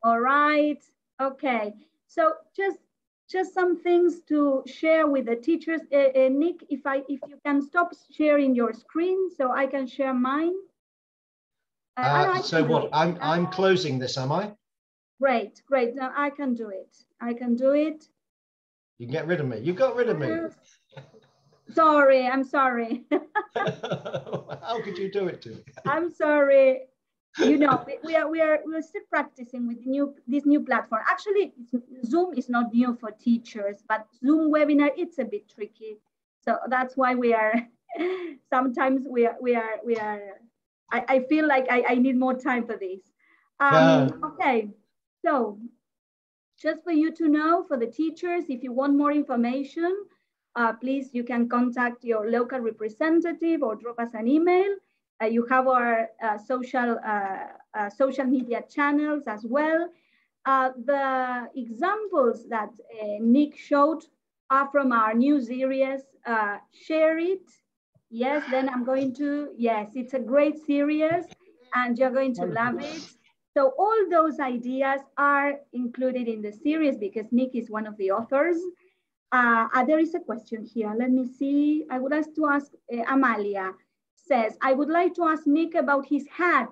B: All right. Okay. So just some things to share with the teachers. Nick, if you can stop sharing your screen so I can share mine.
A: So what? I'm closing this, am I?
B: Great. Now I can do it.
A: You can get rid of me. You got rid of me.
B: Sorry, I'm sorry.
A: How could you do it to me?
B: I'm sorry. You know, we're still practicing with this new platform. Actually, Zoom is not new for teachers, but Zoom webinar, it's a bit tricky. So that's why we are sometimes I feel like I need more time for this. Okay, so just for you to know, for the teachers, if you want more information, please, you can contact your local representative or drop us an email. You have our social media channels as well. The examples that Nick showed are from our new series, Share It. Yes, then I'm going to, yes, it's a great series and you're going to love it. So all those ideas are included in the series because Nick is one of the authors. There is a question here. Let me see. I would like to ask Amalia. Says, I would like to ask Nick about his hat.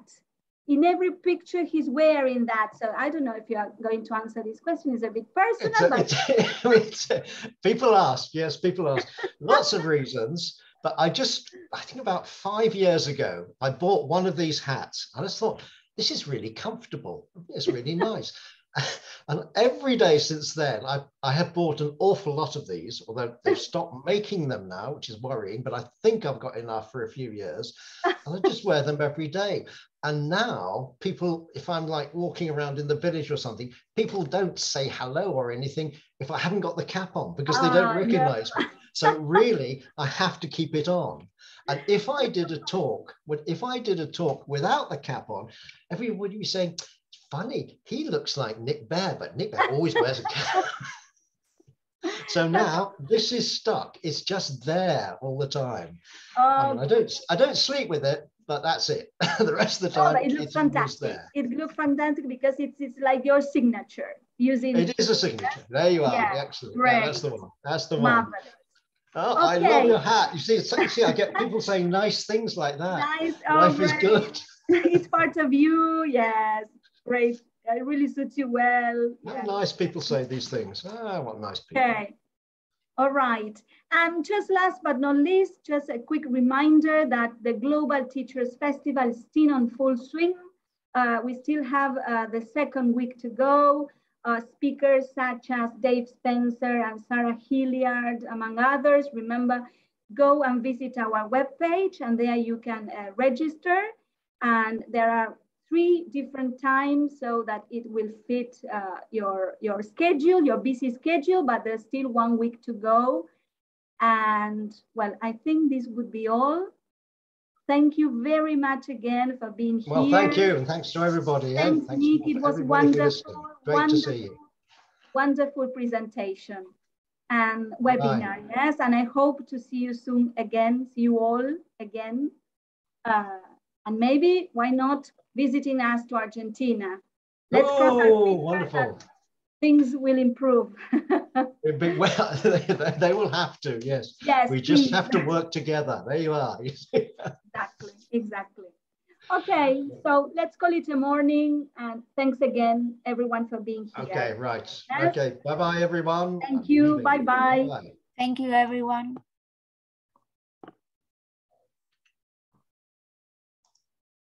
B: In every picture, he's wearing that. So I don't know if you are going to answer this question. It's a bit personal.
A: People ask, yes, people ask. Lots of reasons. But I think about 5 years ago, I bought one of these hats. I just thought, this is really comfortable. It's really nice. And every day since then, I have bought an awful lot of these, although they've stopped making them now, which is worrying, but I think I've got enough for a few years. And I just wear them every day. And now people, if I'm like walking around in the village or something, people don't say hello or anything if I haven't got the cap on because they don't recognize me. So really, I have to keep it on. And if I did a talk without the cap on, everyone would be saying, funny, he looks like Nick Beare, but Nick Beare always wears a cap. So now this is stuck. It's just there all the time. I mean, I don't sleep with it, but that's it. The rest of the time,
B: it looks fantastic. There. It looks fantastic because it's like your signature.
A: It is a signature. There you are. Yeah, excellent. Yeah, that's the one. That's the one. Oh, okay. I love your hat. You see, I get people saying nice things like that.
B: Nice.
A: Life is good.
B: It's part of you. Yes. Great. It really suits you well.
A: Yeah. Nice people say these things. Ah, what nice people.
B: All right. And just last but not least, just a quick reminder that the Global Teachers Festival is still on full swing. We still have the second week to go. Speakers such as Dave Spencer and Sarah Hilliard, among others. Remember, go and visit our webpage, and there you can register. And there are 3 different times so that it will fit your schedule, your busy schedule, but there's still 1 week to go. And well, I think this would be all. Thank you very much again for being here.
A: Well, thank you, and thanks to everybody.
B: Thanks, Nick. It was wonderful.
A: Great to see you.
B: Wonderful presentation and webinar, yes. And I hope to see you soon again, see you all again. And maybe, why not, visiting us to Argentina? Let's cross our fingers.
A: Wonderful.
B: Things will improve.
A: Well, they will have to, yes.
B: Yes,
A: we just have to work together. There you are.
B: Exactly. Okay, so let's call it a morning. And thanks again, everyone, for being here.
A: Okay, right.
B: Yes?
A: Okay, bye-bye, everyone.
B: Thank you. Bye-bye.
C: Thank you, everyone.